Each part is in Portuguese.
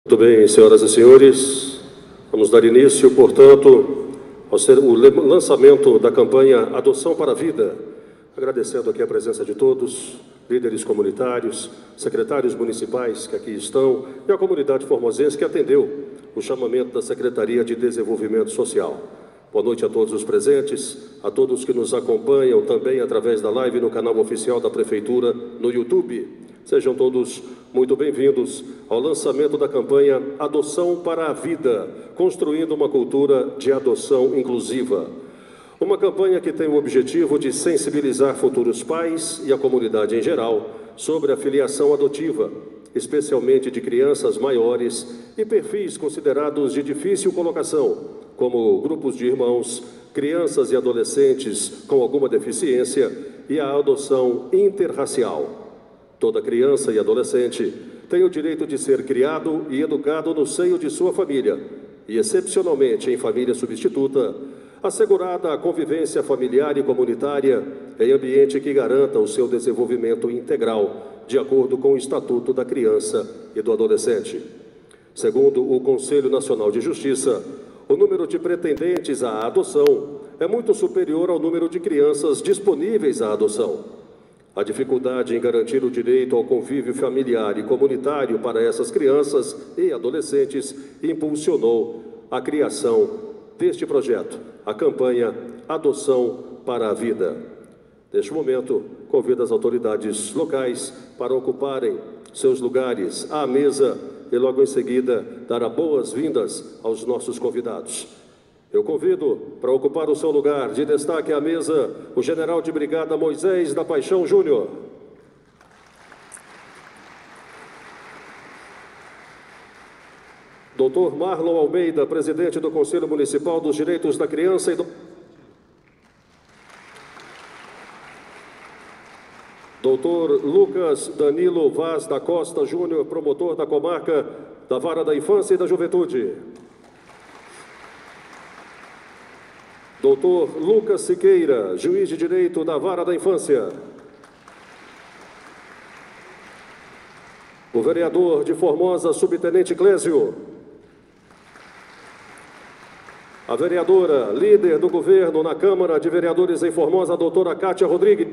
Muito bem, senhoras e senhores, vamos dar início, portanto, ao lançamento da campanha Adoção para a Vida. Agradecendo aqui a presença de todos, líderes comunitários, secretários municipais que aqui estão e a comunidade formosense que atendeu o chamamento da Secretaria de Desenvolvimento Social. Boa noite a todos os presentes, a todos que nos acompanham também através da live no canal oficial da Prefeitura no YouTube. Sejam todos muito bem-vindos ao lançamento da campanha Adoção para a Vida, construindo uma cultura de adoção inclusiva. Uma campanha que tem o objetivo de sensibilizar futuros pais e a comunidade em geral sobre a filiação adotiva, especialmente de crianças maiores e perfis considerados de difícil colocação, como grupos de irmãos, crianças e adolescentes com alguma deficiência e a adoção interracial. Toda criança e adolescente tem o direito de ser criado e educado no seio de sua família e, excepcionalmente, em família substituta, assegurada a convivência familiar e comunitária em ambiente que garanta o seu desenvolvimento integral, de acordo com o Estatuto da Criança e do Adolescente. Segundo o Conselho Nacional de Justiça, o número de pretendentes à adoção é muito superior ao número de crianças disponíveis à adoção. A dificuldade em garantir o direito ao convívio familiar e comunitário para essas crianças e adolescentes impulsionou a criação deste projeto, a campanha Adoção para a Vida. Neste momento, convido as autoridades locais para ocuparem seus lugares à mesa e logo em seguida dar as boas-vindas aos nossos convidados. Eu convido para ocupar o seu lugar de destaque à mesa o General de Brigada Moisés da Paixão Júnior. Doutor Marlon Almeida, presidente do Conselho Municipal dos Direitos da Criança e do... Doutor Lucas Danilo Vaz da Costa Júnior, promotor da comarca da Vara da Infância e da Juventude. Doutor Lucas Siqueira, juiz de direito da Vara da Infância. O vereador de Formosa, subtenente Clésio. A vereadora, líder do governo na Câmara de Vereadores em Formosa, a doutora Cátia Rodrigues.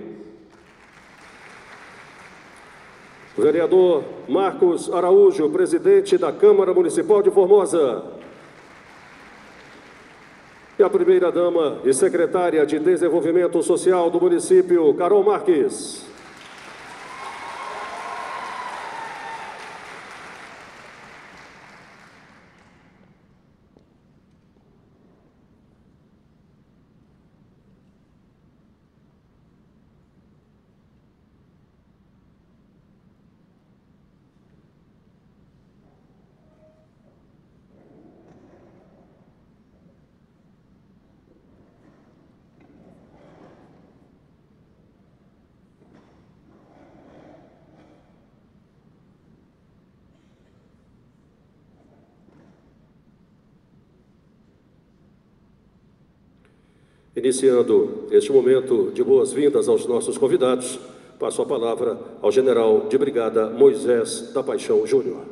O vereador Marcos Araújo, presidente da Câmara Municipal de Formosa. E a primeira-dama e secretária de Desenvolvimento Social do município, Carol Marques. Iniciando este momento de boas-vindas aos nossos convidados, passo a palavra ao General de Brigada Moisés da Paixão Júnior.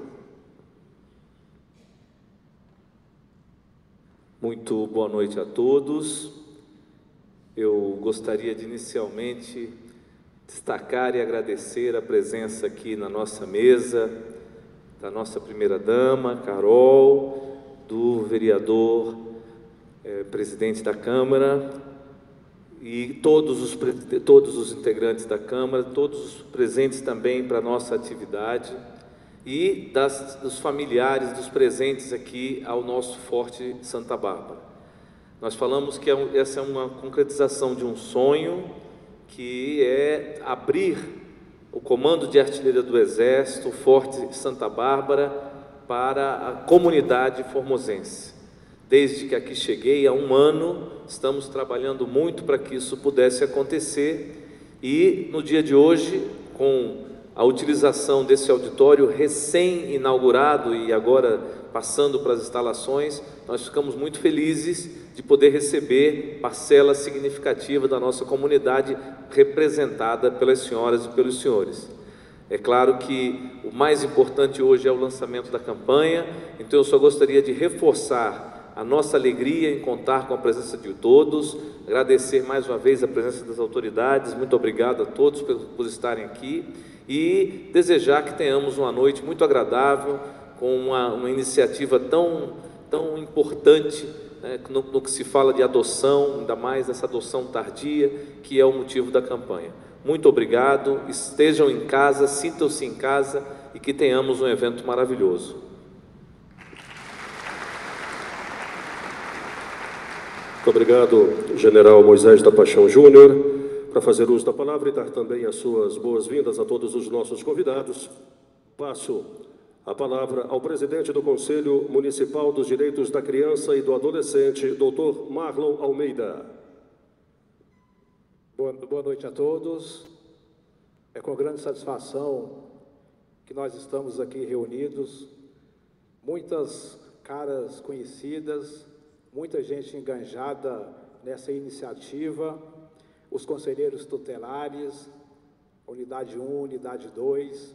Muito boa noite a todos. Eu gostaria de inicialmente destacar e agradecer a presença aqui na nossa mesa da nossa primeira-dama, Carol, do vereador presidente da Câmara e todos os integrantes da Câmara, todos os presentes também para a nossa atividade e dos familiares dos presentes aqui ao nosso Forte Santa Bárbara. Nós falamos que essa é uma concretização de um sonho, que é abrir o Comando de Artilharia do Exército, o Forte Santa Bárbara, para a comunidade formosense. Desde que aqui cheguei, há um ano, estamos trabalhando muito para que isso pudesse acontecer e no dia de hoje, com a utilização desse auditório recém-inaugurado e agora passando para as instalações, nós ficamos muito felizes de poder receber parcela significativa da nossa comunidade representada pelas senhoras e pelos senhores. É claro que o mais importante hoje é o lançamento da campanha, então eu só gostaria de reforçar a nossa alegria em contar com a presença de todos, agradecer mais uma vez a presença das autoridades, muito obrigado a todos por estarem aqui e desejar que tenhamos uma noite muito agradável, com uma iniciativa tão importante, né, no que se fala de adoção, ainda mais essa adoção tardia, que é o motivo da campanha. Muito obrigado, estejam em casa, sintam-se em casa e que tenhamos um evento maravilhoso. Muito obrigado, General Moisés da Paixão Júnior. Para fazer uso da palavra e dar também as suas boas-vindas a todos os nossos convidados, passo a palavra ao presidente do Conselho Municipal dos Direitos da Criança e do Adolescente, Dr. Marlon Almeida. Boa noite a todos. É com grande satisfação que nós estamos aqui reunidos, muitas caras conhecidas, muita gente enganjada nessa iniciativa, os conselheiros tutelares, unidade 1, unidade 2,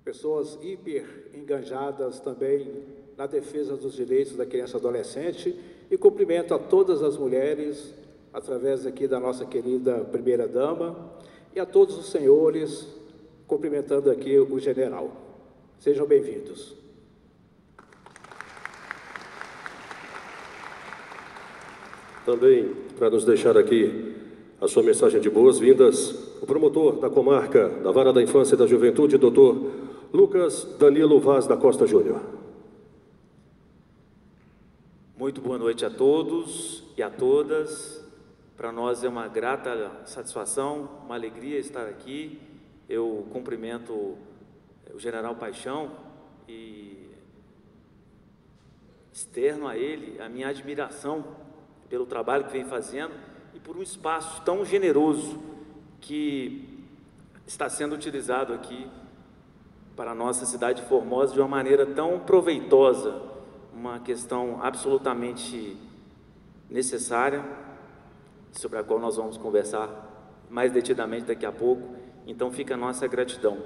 pessoas hiper enganjadas também na defesa dos direitos da criança e adolescente, e cumprimento a todas as mulheres, através aqui da nossa querida primeira-dama, e a todos os senhores, cumprimentando aqui o general. Sejam bem-vindos. Também, para nos deixar aqui a sua mensagem de boas-vindas, o promotor da comarca da Vara da Infância e da Juventude, Dr. Lucas Danilo Vaz da Costa Júnior. Muito boa noite a todos e a todas. Para nós é uma grata satisfação, uma alegria estar aqui. Eu cumprimento o General Paixão e externo a ele a minha admiração pelo trabalho que vem fazendo e por um espaço tão generoso que está sendo utilizado aqui para a nossa cidade de Formosa de uma maneira tão proveitosa, uma questão absolutamente necessária, sobre a qual nós vamos conversar mais detidamente daqui a pouco. Então fica a nossa gratidão.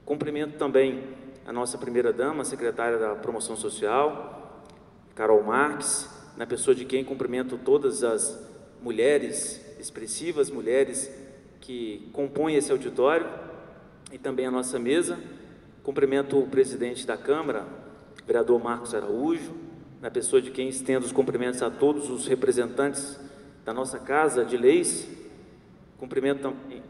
Cumprimento também a nossa primeira-dama, a secretária da Promoção Social, Carol Marques, na pessoa de quem cumprimento todas as mulheres expressivas, mulheres que compõem esse auditório e também a nossa mesa. Cumprimento o presidente da Câmara, vereador Marcos Araújo, na pessoa de quem estendo os cumprimentos a todos os representantes da nossa Casa de Leis. Cumprimento também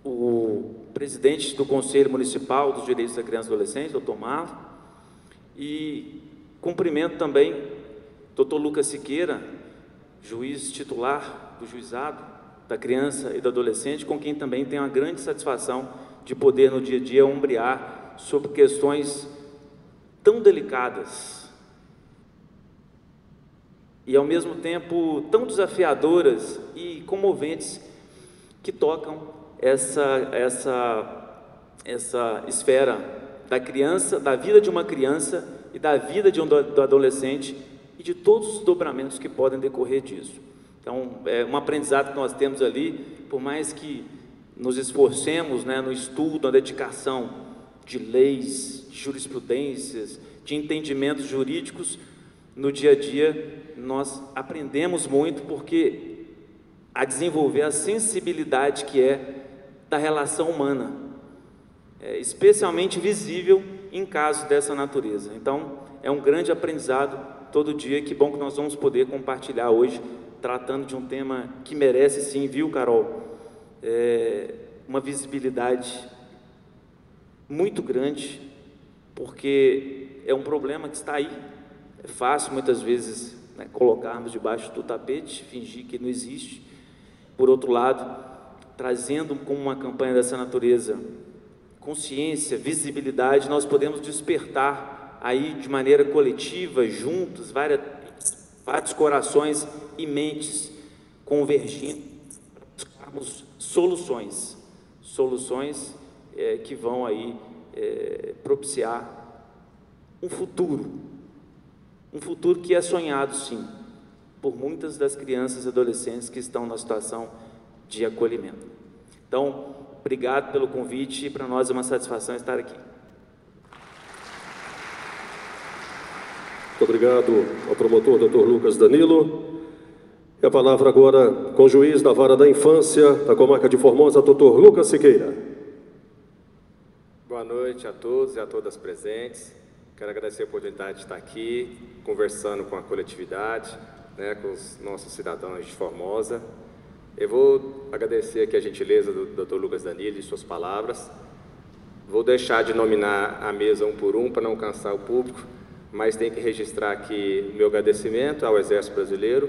o presidente do Conselho Municipal dos Direitos da Criança e do Adolescente, doutor Marlon, e cumprimento também Dr. Lucas Siqueira, juiz titular do Juizado da Criança e do Adolescente, com quem também tenho a grande satisfação de poder no dia a dia ombrear sobre questões tão delicadas e ao mesmo tempo tão desafiadoras e comoventes que tocam essa esfera da criança, da vida de uma criança e da vida do adolescente e de todos os dobramentos que podem decorrer disso. Então, é um aprendizado que nós temos ali, por mais que nos esforcemos, né, no estudo, na dedicação de leis, de jurisprudências, de entendimentos jurídicos, no dia a dia nós aprendemos muito, porque a desenvolver a sensibilidade que é da relação humana, especialmente visível em casos dessa natureza. Então, é um grande aprendizado todo dia. Que bom que nós vamos poder compartilhar hoje, tratando de um tema que merece sim, viu, Carol, uma visibilidade muito grande, porque é um problema que está aí. É fácil muitas vezes, né, colocarmos debaixo do tapete, fingir que não existe. Por outro lado, trazendo como uma campanha dessa natureza consciência, visibilidade, nós podemos despertar aí de maneira coletiva, juntos, vários corações e mentes convergindo para buscarmos soluções que vão aí propiciar um futuro que é sonhado sim por muitas das crianças e adolescentes que estão na situação de acolhimento. Então, obrigado pelo convite, para nós é uma satisfação estar aqui. Muito obrigado ao promotor Dr. Lucas Danilo. E a palavra agora com o juiz da Vara da Infância da Comarca de Formosa, Dr. Lucas Siqueira. Boa noite a todos e a todas presentes. Quero agradecer a oportunidade de estar aqui, conversando com a coletividade, né, com os nossos cidadãos de Formosa. Eu vou agradecer aqui a gentileza do Dr. Lucas Danilo e suas palavras. Vou deixar de nominar a mesa um por um para não cansar o público, mas tenho que registrar aqui o meu agradecimento ao Exército Brasileiro,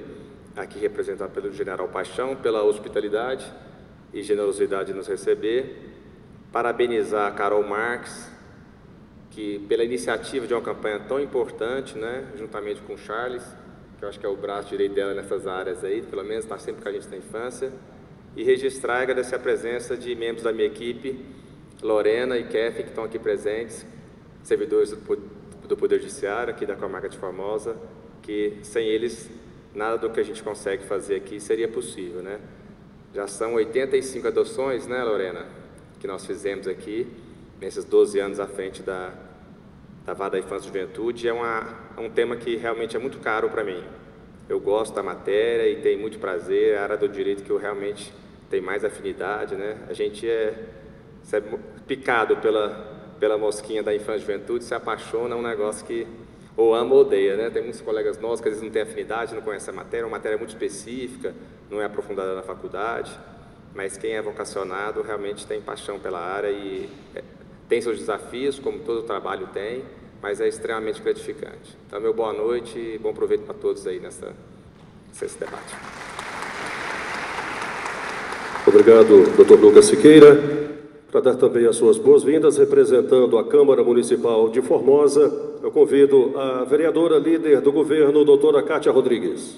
aqui representado pelo General Paixão, pela hospitalidade e generosidade de nos receber. Parabenizar a Carol Marques, que pela iniciativa de uma campanha tão importante, né, juntamente com o Charles, que eu acho que é o braço direito dela nessas áreas aí, pelo menos está sempre com a gente na infância. E registrar e agradecer a presença de membros da minha equipe, Lorena e Keffi, que estão aqui presentes, servidores do Poder Judiciário aqui da Comarca de Formosa, que sem eles nada do que a gente consegue fazer aqui seria possível, né? Já são 85 adoções, né, Lorena, que nós fizemos aqui, nesses 12 anos à frente da Vara da Infância e Juventude. É um tema que realmente é muito caro para mim. Eu gosto da matéria e tenho muito prazer, é a área do direito que eu realmente tenho mais afinidade, né? A gente é picado pela mosquinha da infância e juventude, se apaixona, é um negócio que ou ama ou odeia, né? Tem muitos colegas nossos que às vezes não têm afinidade, não conhecem a matéria, é uma matéria muito específica, não é aprofundada na faculdade, mas quem é vocacionado realmente tem paixão pela área e tem seus desafios, como todo trabalho tem, mas é extremamente gratificante. Então, meu boa noite e bom proveito para todos aí nesse debate. Obrigado, Dr. Lucas Siqueira. Para dar também as suas boas-vindas, representando a Câmara Municipal de Formosa, eu convido a vereadora líder do governo, doutora Kátia Rodrigues.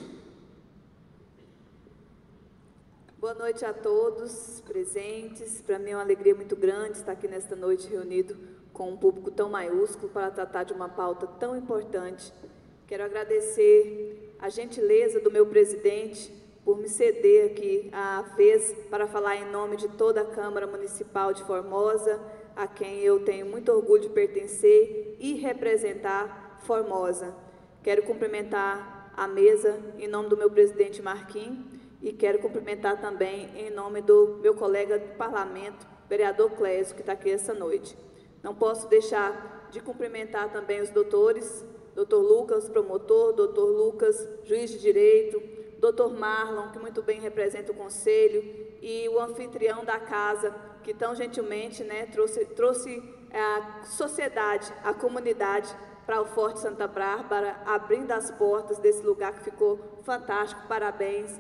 Boa noite a todos presentes. Para mim é uma alegria muito grande estar aqui nesta noite reunido com um público tão maiúsculo para tratar de uma pauta tão importante. Quero agradecer a gentileza do meu presidente por me ceder aqui a vez para falar em nome de toda a Câmara Municipal de Formosa, a quem eu tenho muito orgulho de pertencer e representar Formosa. Quero cumprimentar a mesa em nome do meu presidente Marquinhos e quero cumprimentar também em nome do meu colega de parlamento, vereador Clésio, que está aqui essa noite. Não posso deixar de cumprimentar também os doutores, doutor Lucas, promotor, doutor Lucas, juiz de direito, doutor Marlon, que muito bem representa o Conselho, e o anfitrião da casa, que tão gentilmente, né, trouxe a sociedade, a comunidade para o Forte Santa Bárbara, abrindo as portas desse lugar que ficou fantástico. Parabéns,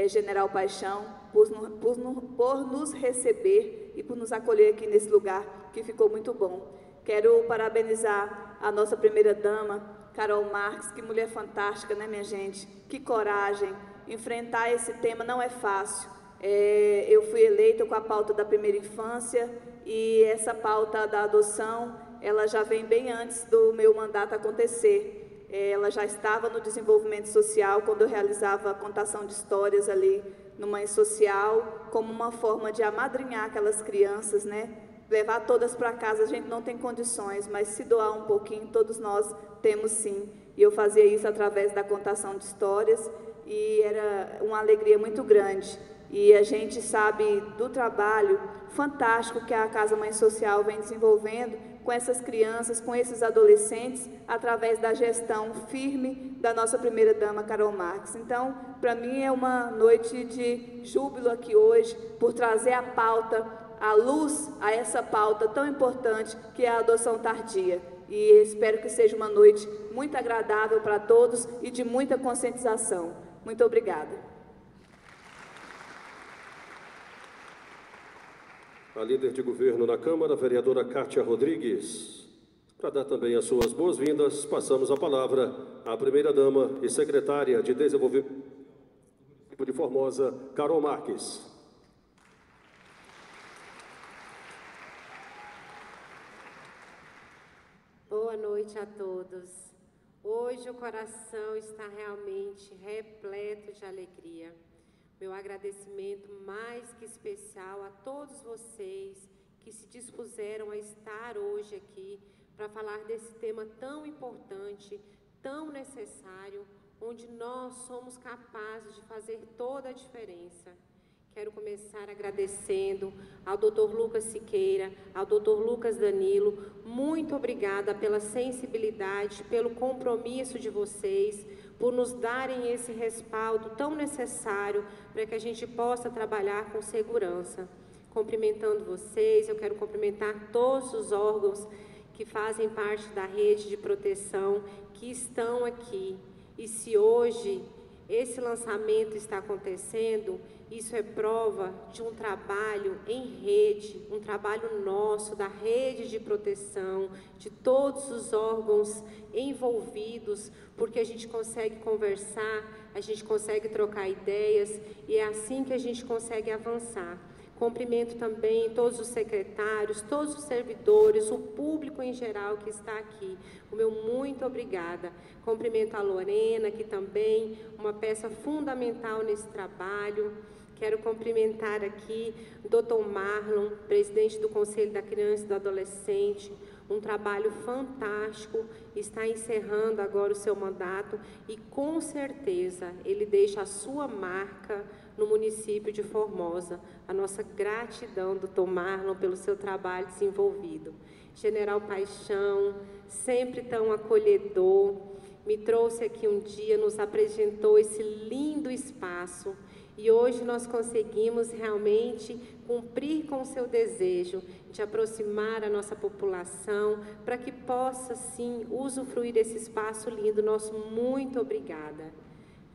General Paixão, por nos receber e por nos acolher aqui nesse lugar que ficou muito bom. Quero parabenizar a nossa primeira-dama, Carol Marques, que mulher fantástica, né, minha gente? Que coragem! Enfrentar esse tema não é fácil. Eu fui eleita com a pauta da primeira infância e essa pauta da adoção, ela já vem bem antes do meu mandato acontecer. Ela já estava no desenvolvimento social, quando eu realizava a contação de histórias ali no Mãe Social, como uma forma de amadrinhar aquelas crianças, né? Levar todas para casa, a gente não tem condições, mas se doar um pouquinho, todos nós temos sim. E eu fazia isso através da contação de histórias e era uma alegria muito grande. E a gente sabe do trabalho fantástico que a Casa Mãe Social vem desenvolvendo com essas crianças, com esses adolescentes, através da gestão firme da nossa primeira-dama, Carol Marques. Então, para mim é uma noite de júbilo aqui hoje, por trazer a pauta, a luz a essa pauta tão importante que é a adoção tardia. E espero que seja uma noite muito agradável para todos e de muita conscientização. Muito obrigada. A líder de governo na Câmara, a vereadora Kátia Rodrigues. Para dar também as suas boas-vindas, passamos a palavra à primeira-dama e secretária de Desenvolvimento de Formosa, Carol Marques. Boa noite a todos. Hoje o coração está realmente repleto de alegria, Meu agradecimento mais que especial a todos vocês que se dispuseram a estar hoje aqui para falar desse tema tão importante, tão necessário, onde nós somos capazes de fazer toda a diferença. Quero começar agradecendo ao Dr. Lucas Siqueira, ao Dr. Lucas Danilo. Muito obrigada pela sensibilidade, pelo compromisso de vocês, por nos darem esse respaldo tão necessário para que a gente possa trabalhar com segurança. Cumprimentando vocês, eu quero cumprimentar todos os órgãos que fazem parte da rede de proteção, que estão aqui. E se hoje esse lançamento está acontecendo, isso é prova de um trabalho em rede, um trabalho nosso, da rede de proteção, de todos os órgãos envolvidos, porque a gente consegue conversar, a gente consegue trocar ideias e é assim que a gente consegue avançar. Cumprimento também todos os secretários, todos os servidores, o público em geral que está aqui. O meu muito obrigada. Cumprimento a Lorena, que também é uma peça fundamental nesse trabalho. Quero cumprimentar aqui o Dr. Marlon, presidente do Conselho da Criança e do Adolescente, um trabalho fantástico, está encerrando agora o seu mandato e com certeza ele deixa a sua marca no município de Formosa. A nossa gratidão, Dr. Marlon, pelo seu trabalho desenvolvido. General Paixão, sempre tão acolhedor, me trouxe aqui um dia, nos apresentou esse lindo espaço e hoje nós conseguimos realmente cumprir com o seu desejo de aproximar a nossa população para que possa, sim, usufruir desse espaço lindo. Nosso muito obrigada.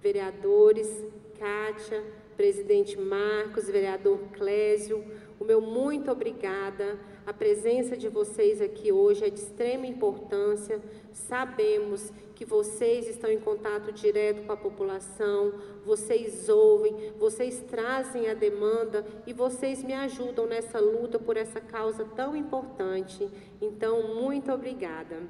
Vereadores, Kátia, presidente Marcos, vereador Clésio, o meu muito obrigada. A presença de vocês aqui hoje é de extrema importância. Sabemos que vocês estão em contato direto com a população, vocês ouvem, vocês trazem a demanda e vocês me ajudam nessa luta por essa causa tão importante. Então, muito obrigada.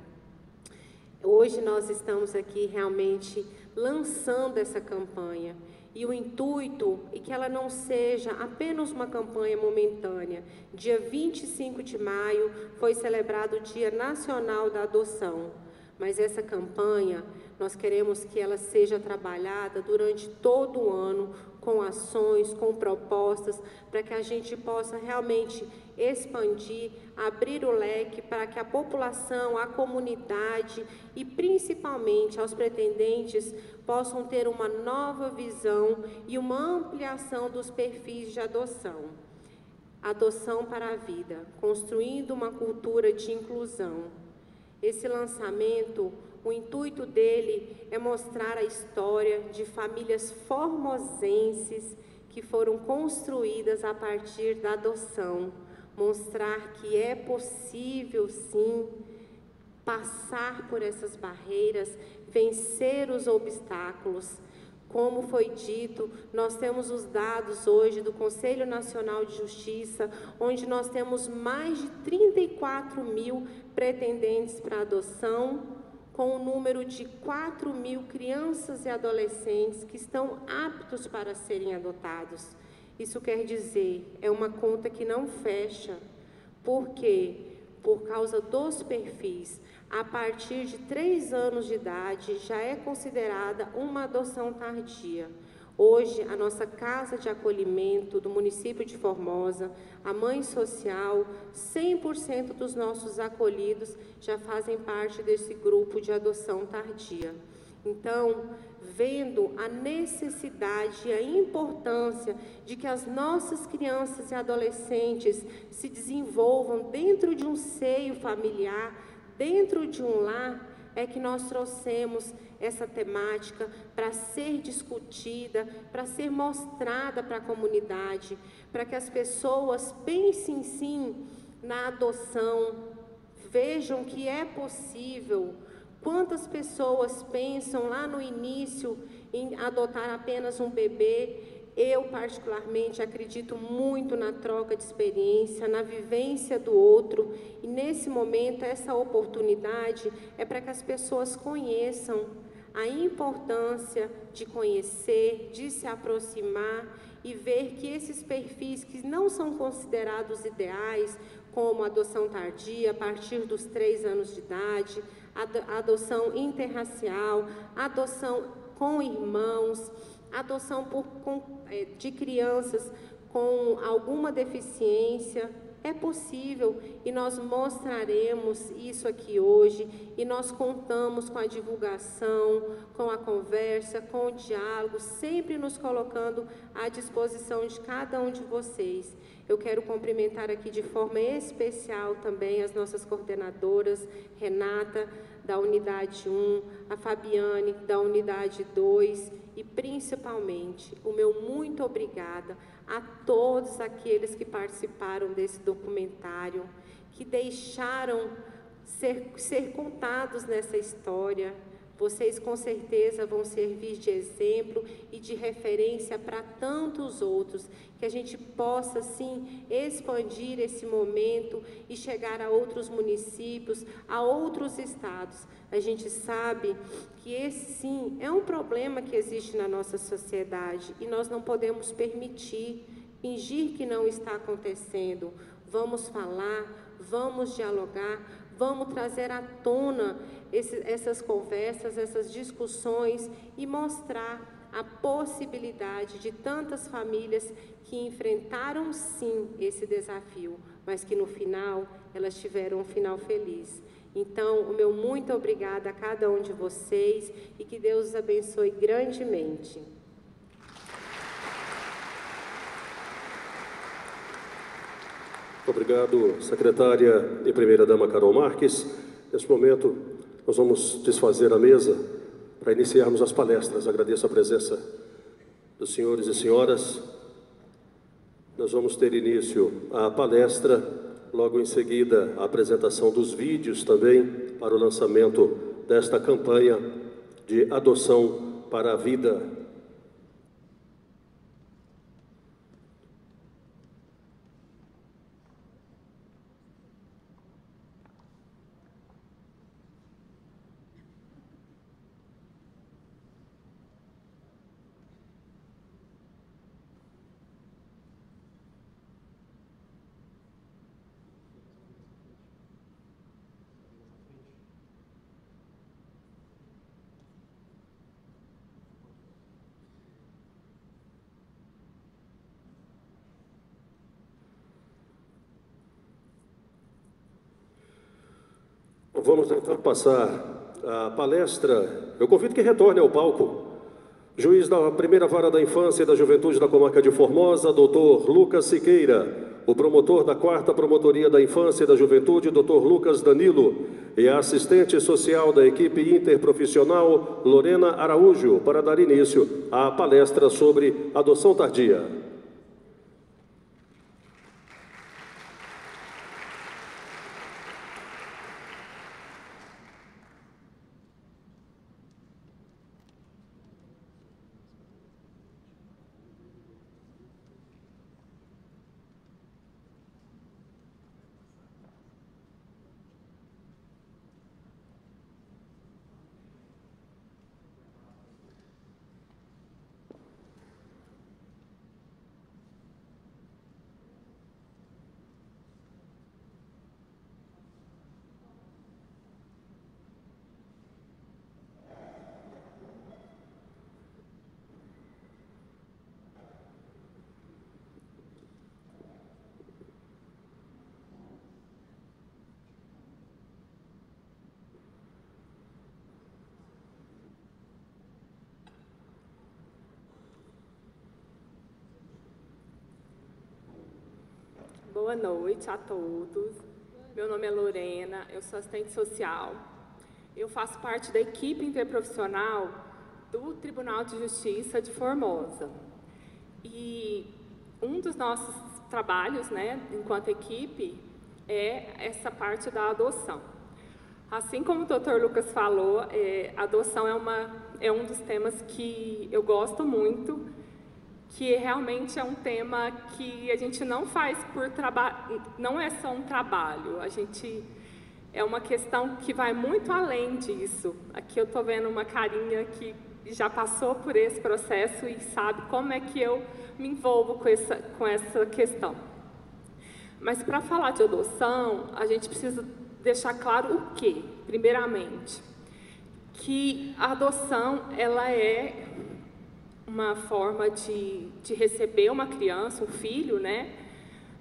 Hoje nós estamos aqui realmente lançando essa campanha. E o intuito é que ela não seja apenas uma campanha momentânea. Dia 25 de maio foi celebrado o Dia Nacional da Adoção. Mas essa campanha, nós queremos que ela seja trabalhada durante todo o ano, com ações, com propostas, para que a gente possa realmente expandir, abrir o leque para que a população, a comunidade e principalmente aos pretendentes possam ter uma nova visão e uma ampliação dos perfis de adoção. Adoção para a vida, construindo uma cultura de inclusão. Esse lançamento, o intuito dele é mostrar a história de famílias formosenses que foram construídas a partir da adoção. Mostrar que é possível, sim, passar por essas barreiras, vencer os obstáculos. Como foi dito, nós temos os dados hoje do Conselho Nacional de Justiça, onde nós temos mais de 34 mil pretendentes para adoção, com o número de 4 mil crianças e adolescentes que estão aptos para serem adotados. Isso quer dizer, é uma conta que não fecha. Por quê? Por causa dos perfis. A partir de 3 anos de idade, já é considerada uma adoção tardia. Hoje, a nossa Casa de Acolhimento do município de Formosa, a Mãe Social, 100% dos nossos acolhidos já fazem parte desse grupo de adoção tardia. Então, vendo a necessidade e a importância de que as nossas crianças e adolescentes se desenvolvam dentro de um seio familiar, dentro de um lar, é que nós trouxemos essa temática para ser discutida, para ser mostrada para a comunidade, para que as pessoas pensem sim na adoção, vejam que é possível. Quantas pessoas pensam lá no início em adotar apenas um bebê? Eu, particularmente, acredito muito na troca de experiência, na vivência do outro, e nesse momento, essa oportunidade é para que as pessoas conheçam a importância de conhecer, de se aproximar e ver que esses perfis que não são considerados ideais, como adoção tardia a partir dos 3 anos de idade, adoção interracial, adoção com irmãos, adoção de crianças com alguma deficiência, é possível e nós mostraremos isso aqui hoje e nós contamos com a divulgação, com a conversa, com o diálogo, sempre nos colocando à disposição de cada um de vocês. Eu quero cumprimentar aqui de forma especial também as nossas coordenadoras, Renata, da Unidade 1, a Fabiane, da Unidade 2 e principalmente o meu muito obrigada a todos aqueles que participaram desse documentário, que deixaram ser contados nessa história. Vocês com certeza vão servir de exemplo e de referência para tantos outros, que a gente possa, sim, expandir esse momento e chegar a outros municípios, a outros estados. A gente sabe que esse, sim, é um problema que existe na nossa sociedade e nós não podemos permitir, fingir que não está acontecendo. Vamos falar, vamos dialogar, vamos trazer à tona essas conversas, essas discussões e mostrar a possibilidade de tantas famílias que enfrentaram sim esse desafio, mas que no final elas tiveram um final feliz. Então, o meu muito obrigada a cada um de vocês e que Deus os abençoe grandemente. Obrigado, secretária e primeira-dama Carol Marques. Nesse momento, nós vamos desfazer a mesa para iniciarmos as palestras. Agradeço a presença dos senhores e senhoras. Nós vamos ter início à palestra, logo em seguida a apresentação dos vídeos também para o lançamento desta campanha de adoção para a vida. Vamos então passar a palestra. Eu convido que retorne ao palco. Juiz da primeira vara da infância e da juventude da comarca de Formosa, doutor Lucas Siqueira. O promotor da 4ª Promotoria da Infância e da Juventude, doutor Lucas Danilo. E a assistente social da equipe interprofissional, Lorena Araújo, para dar início à palestra sobre adoção tardia. Boa noite a todos. Meu nome é Lorena, eu sou assistente social. Eu faço parte da equipe interprofissional do Tribunal de Justiça de Formosa. E um dos nossos trabalhos, enquanto equipe, é essa parte da adoção. Assim como o Dr. Lucas falou, adoção é um dos temas que eu gosto muito, que realmente é um tema que a gente não faz por trabalho, não é só um trabalho, a gente é uma questão que vai muito além disso. Aqui eu estou vendo uma carinha que já passou por esse processo e sabe como é que eu me envolvo com essa questão. Mas para falar de adoção, a gente precisa deixar claro o quê? Primeiramente, que a adoção ela é uma forma de receber uma criança, um filho, né,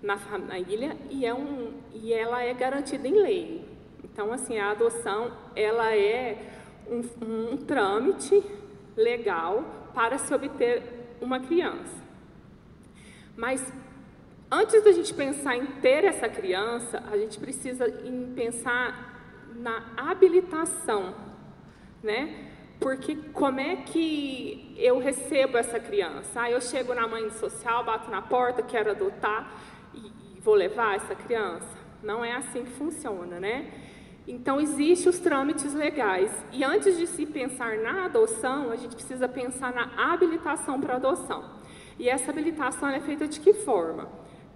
na família, e ela é garantida em lei. Então, assim, a adoção ela é um trâmite legal para se obter uma criança. Mas antes da gente pensar em ter essa criança, a gente precisa pensar na habilitação, né? Porque como é que eu recebo essa criança? Eu chego na mãe social, bato na porta, quero adotar e vou levar essa criança? Não é assim que funciona, né? Então, existem os trâmites legais. E antes de se pensar na adoção, a gente precisa pensar na habilitação para adoção. E essa habilitação é feita de que forma?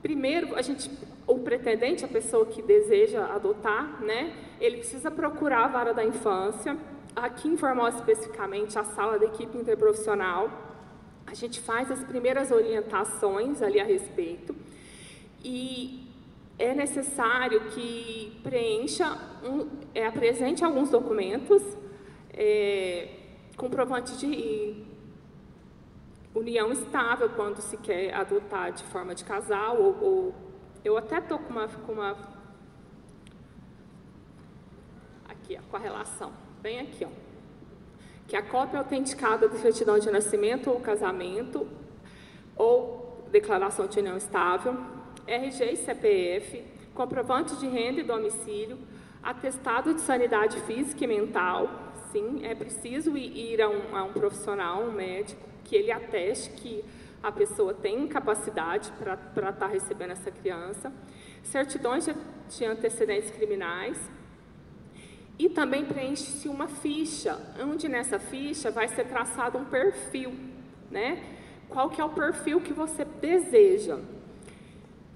Primeiro, o pretendente, a pessoa que deseja adotar, né, ele precisa procurar a vara da infância, aqui em Formosa especificamente, a sala da equipe interprofissional. A gente faz as primeiras orientações ali a respeito e é necessário que apresente alguns documentos, comprovante de união estável, quando se quer adotar de forma de casal, ou eu até estou com uma aqui, ó, com a relação, bem aqui, ó, que a cópia autenticada da certidão de nascimento ou casamento, ou declaração de união estável, RG e CPF, comprovante de renda e domicílio, atestado de sanidade física e mental. Sim, é preciso ir a um profissional, um médico, que ele ateste que a pessoa tem capacidade para estar recebendo essa criança, certidões de antecedentes criminais, e também preenche-se uma ficha, onde nessa ficha vai ser traçado um perfil, né? Qual que é o perfil que você deseja.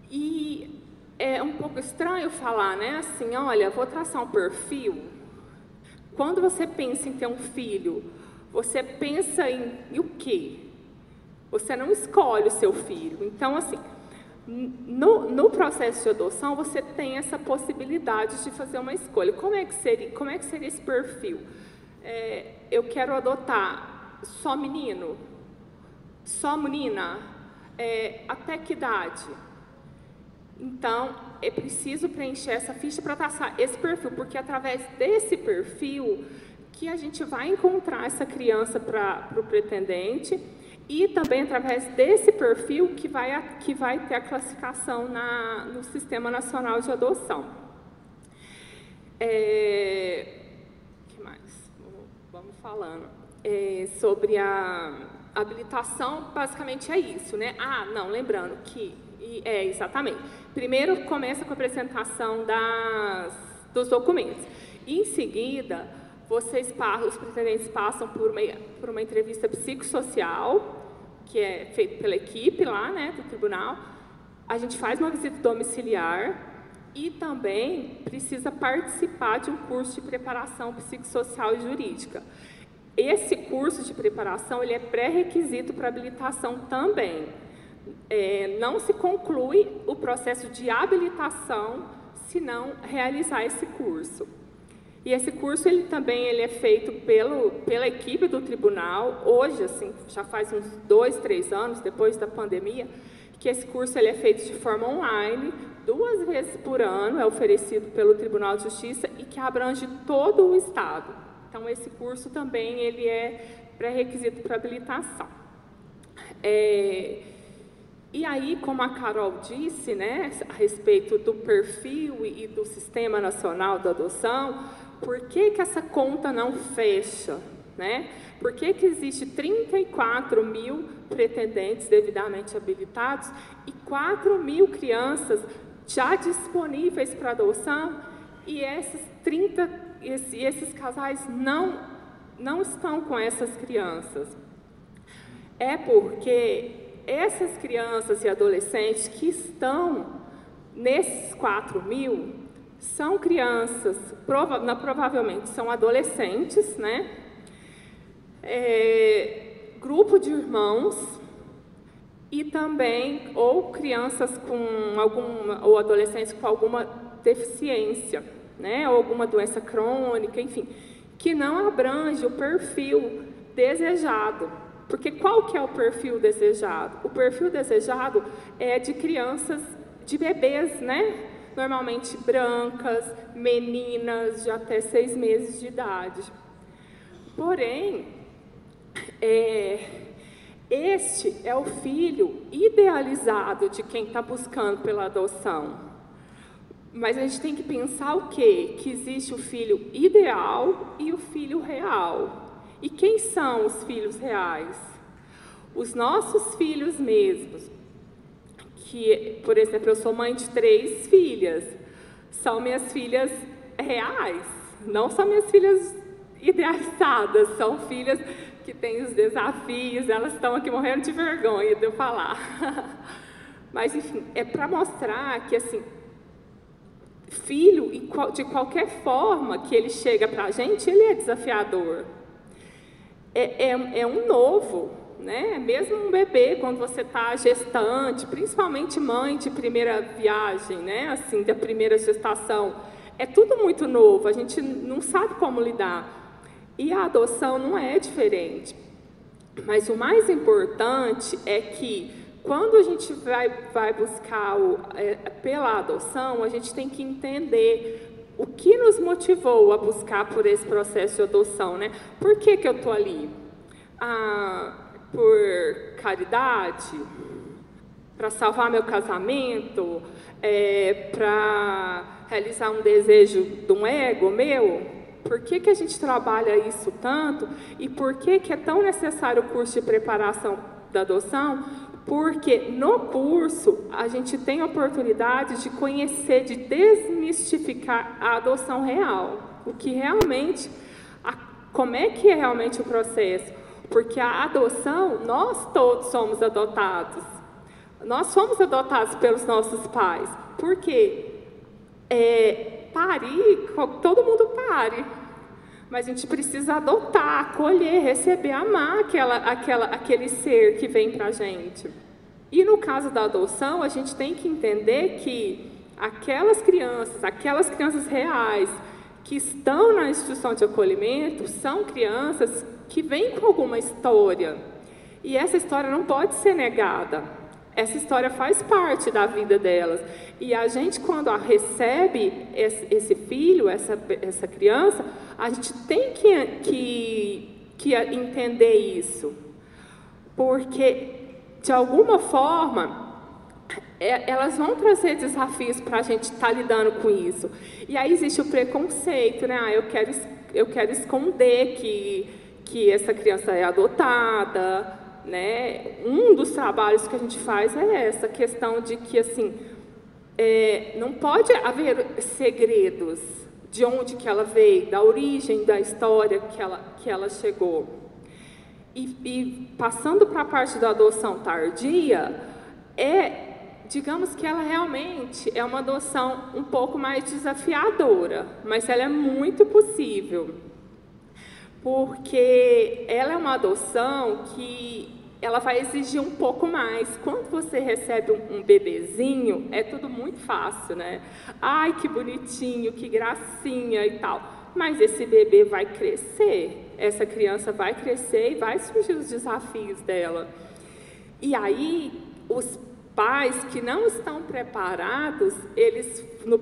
E é um pouco estranho falar, né, assim, olha, vou traçar um perfil. Quando você pensa em ter um filho, você pensa em o quê? Você não escolhe o seu filho. Então, assim, no processo de adoção, você tem essa possibilidade de fazer uma escolha. Como é que seria esse perfil? Eu quero adotar só menino? Só menina? Até que idade? Então, é preciso preencher essa ficha para traçar esse perfil, porque é através desse perfil que a gente vai encontrar essa criança para o pretendente e também através desse perfil que vai ter a classificação no Sistema Nacional de Adoção. Que mais? Vamos falando. Sobre a habilitação, basicamente é isso, né? Não, lembrando que exatamente. Primeiro começa com a apresentação dos documentos. E, em seguida, os pretendentes passam por uma entrevista psicossocial, que é feita pela equipe lá, né, do tribunal. A gente faz uma visita domiciliar e também precisa participar de um curso de preparação psicossocial e jurídica. Esse curso de preparação ele é pré-requisito para habilitação também. Não se conclui o processo de habilitação se não realizar esse curso. E esse curso ele é feito pela equipe do tribunal. Hoje, assim, já faz uns 2, 3 anos, depois da pandemia, que esse curso ele é feito de forma online, 2 vezes por ano, é oferecido pelo Tribunal de Justiça e que abrange todo o Estado. Então, esse curso também ele é pré-requisito para habilitação. E aí, como a Carol disse, né, a respeito do perfil e do Sistema Nacional da Adoção, por que essa conta não fecha? Né? Por que existe 34 mil pretendentes devidamente habilitados e 4 mil crianças já disponíveis para adoção e esses casais não estão com essas crianças? É porque essas crianças e adolescentes que estão nesses 4 mil, são crianças, provavelmente são adolescentes, né? Grupo de irmãos e também ou crianças com alguma, ou adolescentes com alguma deficiência, né? Ou alguma doença crônica, enfim, que não abrange o perfil desejado. Porque qual que é o perfil desejado? O perfil desejado é de crianças, de bebês, né? Normalmente brancas, meninas de até 6 meses de idade. Porém, este é o filho idealizado de quem está buscando pela adoção. Mas a gente tem que pensar o quê? Que existe o filho ideal e o filho real. E quem são os filhos reais? Os nossos filhos mesmos. Que, por exemplo, eu sou mãe de 3 filhas. São minhas filhas reais. Não são minhas filhas idealizadas. São filhas que têm os desafios. Elas estão aqui morrendo de vergonha de eu falar. Mas, enfim, é para mostrar que, assim, filho, de qualquer forma que ele chega para a gente, ele é desafiador. É um novo, né? Mesmo um bebê, quando você está gestante, principalmente mãe de primeira viagem, né? Assim, da primeira gestação, é tudo muito novo, a gente não sabe como lidar. E a adoção não é diferente. Mas o mais importante é que, quando a gente vai buscar pela adoção, a gente tem que entender o que nos motivou a buscar por esse processo de adoção, né? Por que que eu estou ali? Por caridade? Para salvar meu casamento? Para realizar um desejo de um ego meu? Por que que a gente trabalha isso tanto? E por que que é tão necessário o curso de preparação da adoção? Porque no curso a gente tem a oportunidade de conhecer, de desmistificar a adoção real. O que realmente, como é que é realmente o processo? Porque a adoção, nós todos somos adotados. Nós somos adotados pelos nossos pais. Por quê? Parir, todo mundo pare. Mas a gente precisa adotar, acolher, receber, amar aquele ser que vem para a gente. E no caso da adoção, a gente tem que entender que aquelas crianças reais que estão na instituição de acolhimento, são crianças que vêm com alguma história. E essa história não pode ser negada. Essa história faz parte da vida delas. E a gente, quando recebe esse filho, essa criança, a gente tem que entender isso. Porque, de alguma forma, elas vão trazer desafios para a gente estar lidando com isso. E aí existe o preconceito, né? Eu quero esconder que essa criança é adotada, né? Um dos trabalhos que a gente faz é essa questão de que, assim, não pode haver segredos de onde que ela veio, da origem da história que ela chegou. E passando para a parte da adoção tardia, digamos que ela realmente é uma adoção um pouco mais desafiadora, mas ela é muito possível. Porque ela é uma adoção que ela vai exigir um pouco mais. Quando você recebe um bebezinho, é tudo muito fácil, né? Ai, que bonitinho, que gracinha e tal. Mas esse bebê vai crescer, essa criança vai crescer e vai surgir os desafios dela. E aí, os pais que não estão preparados, eles, na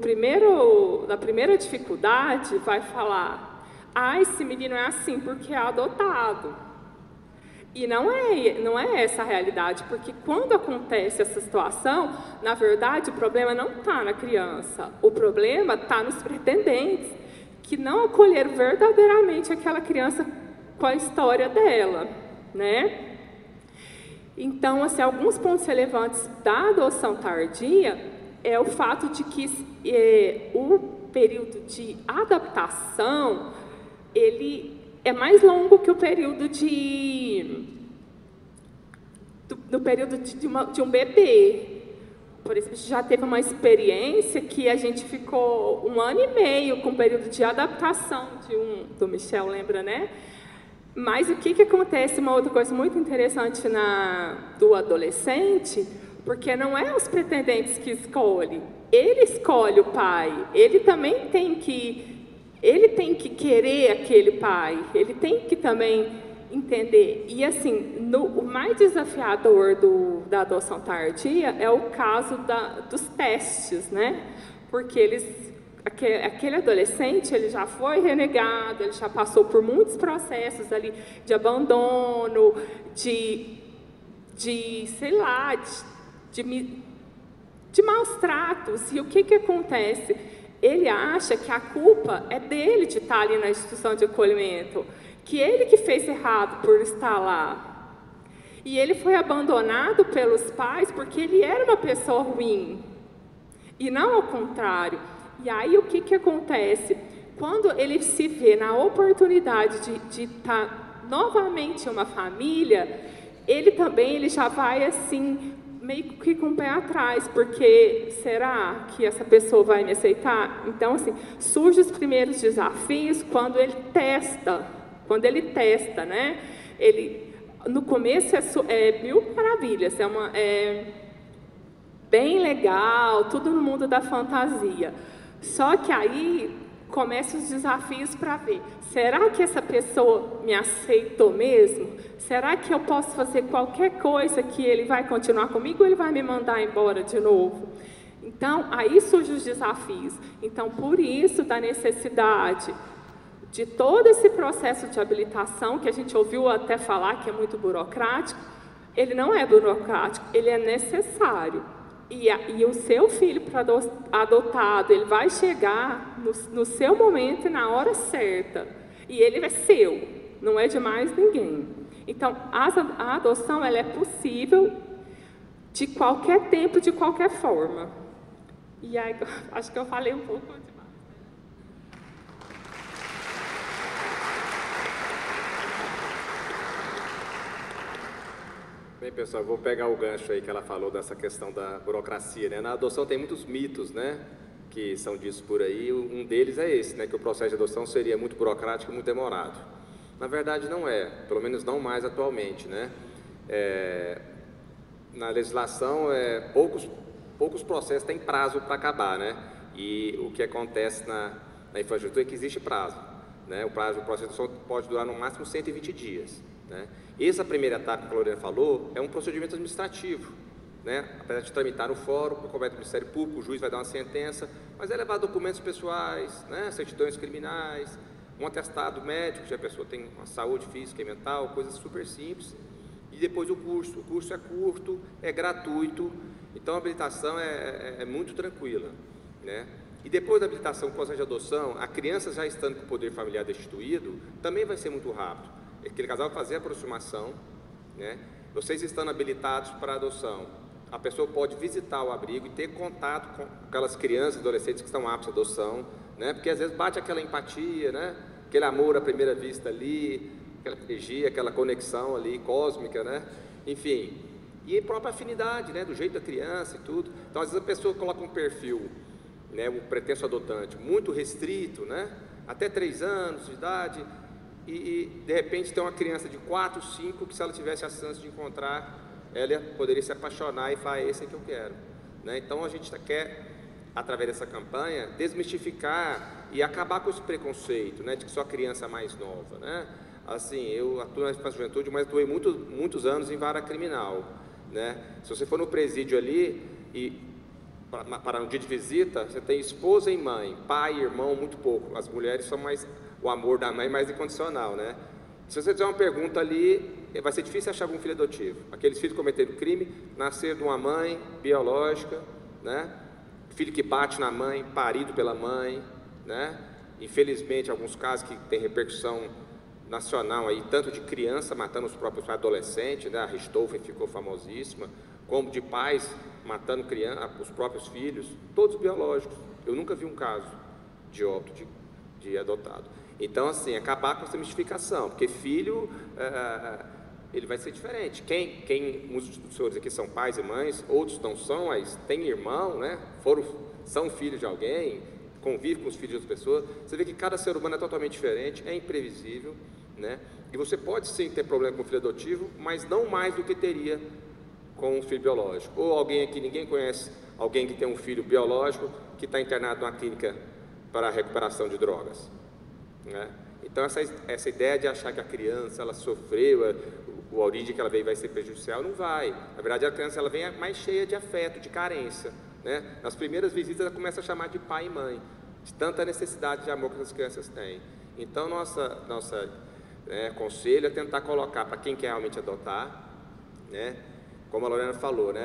primeira dificuldade, vai falar: ah, esse menino é assim porque é adotado. E não é essa a realidade, porque quando acontece essa situação, na verdade, o problema não está na criança, o problema está nos pretendentes, que não acolheram verdadeiramente aquela criança com a história dela, né? Então, assim, alguns pontos relevantes da adoção tardia é o fato de que o período de adaptação, ele é mais longo que o período do período de um bebê. por exemplo, já teve uma experiência que a gente ficou 1 ano e meio com um período de adaptação do Michel, lembra, né? Mas o que acontece, uma outra coisa muito interessante do adolescente, porque não é os pretendentes que escolhem, ele escolhe o pai, ele também tem que querer aquele pai, ele tem que também entender. E assim, o mais desafiador da adoção tardia é o caso dos testes, né? Porque aquele adolescente, ele já foi renegado, ele já passou por muitos processos ali de abandono, de sei lá, de maus tratos. E o que acontece? Ele acha que a culpa é dele de estar ali na instituição de acolhimento, que ele que fez errado por estar lá. E ele foi abandonado pelos pais porque ele era uma pessoa ruim, e não ao contrário. E aí o que acontece? Quando ele se vê na oportunidade de estar novamente em uma família, ele já vai assim, meio que com o pé atrás, porque será que essa pessoa vai me aceitar? Então, assim, surgem os primeiros desafios quando ele testa, né? No começo é mil maravilhas, é bem legal, tudo no mundo da fantasia. Só que aí começam os desafios para ver, será que essa pessoa me aceitou mesmo? Será que eu posso fazer qualquer coisa que ele vai continuar comigo ou ele vai me mandar embora de novo? Então, aí surgem os desafios. Então, por isso, da necessidade de todo esse processo de habilitação, que a gente ouviu até falar que é muito burocrático, ele não é burocrático, ele é necessário. E o seu filho adotado, ele vai chegar no seu momento e na hora certa. E ele é seu, não é de mais ninguém. Então, a adoção ela é possível de qualquer tempo, de qualquer forma. E aí, acho que eu falei um pouco demais. Bem, pessoal, eu vou pegar o gancho aí que ela falou dessa questão da burocracia, né? Na adoção tem muitos mitos, né? Que são ditos por aí. Um deles é esse, né? Que o processo de adoção seria muito burocrático e muito demorado. Na verdade, não é. Pelo menos não mais atualmente, né? Na legislação, poucos processos têm prazo para acabar, né? E o que acontece na infraestrutura é que existe prazo, né? O prazo do processo de adoção pode durar no máximo 120 dias, né? Essa primeira etapa que a Lorena falou é um procedimento administrativo, né? Apesar de tramitar no fórum, compete o Ministério Público, o juiz vai dar uma sentença, mas é levar documentos pessoais, né? Certidões criminais, um atestado médico, se a pessoa tem uma saúde física e mental, coisas super simples. E depois o curso é curto, é gratuito, então a habilitação é muito tranquila, né? E depois da habilitação com o processo de adoção, a criança já estando com o poder familiar destituído, também vai ser muito rápido. Aquele casal vai fazer a aproximação, né? Vocês estando habilitados para a adoção, a pessoa pode visitar o abrigo e ter contato com aquelas crianças, adolescentes que estão aptos à adoção, né? Porque às vezes bate aquela empatia, né? Aquele amor à primeira vista ali, aquela energia, aquela conexão ali cósmica, né? Enfim, e a própria afinidade, né? Do jeito da criança e tudo. Então às vezes a pessoa coloca um perfil, né? Um pretenso adotante muito restrito, né? Até 3 anos de idade. E de repente tem uma criança de 4, 5 que se ela tivesse a chance de encontrar, ela poderia se apaixonar e falar, esse é que eu quero, né? Então a gente quer, através dessa campanha, desmistificar e acabar com esse preconceito, né, de que só criança mais nova, né? Assim, eu atuo na juventude, mas atuei muitos anos em vara criminal, né? Se você for no presídio ali e para um dia de visita, você tem esposa e mãe, pai e irmão, muito pouco. As mulheres são mais, o amor da mãe é mais incondicional, né? Se você fizer uma pergunta ali, vai ser difícil achar algum filho adotivo. Aqueles filhos cometendo crime, nasceram de uma mãe biológica, né? Filho que bate na mãe, parido pela mãe, né? Infelizmente, alguns casos que tem repercussão nacional aí, tanto de criança matando os próprios adolescentes, né? A Richthofen ficou famosíssima, como de pais matando os próprios filhos, todos biológicos. Eu nunca vi um caso de óbito de adotado. Então, assim, acabar com essa mistificação, porque filho ele vai ser diferente. Muitos dos senhores aqui são pais e mães, outros não são, mas têm irmão, né? São filhos de alguém, convivem com os filhos das pessoas. Você vê que cada ser humano é totalmente diferente, é imprevisível, né? E você pode sim ter problema com o filho adotivo, mas não mais do que teria com um filho biológico. Ou alguém aqui, ninguém conhece alguém que tem um filho biológico que está internado numa clínica para a recuperação de drogas, né? Então essa ideia de achar que a criança ela sofreu, a origem que ela veio vai ser prejudicial, não vai. Na verdade a criança ela vem mais cheia de afeto, de carência, né? Nas primeiras visitas ela começa a chamar de pai e mãe, de tanta necessidade de amor que as crianças têm. Então nossa conselho é tentar colocar para quem quer realmente adotar, né? Como a Lorena falou, né?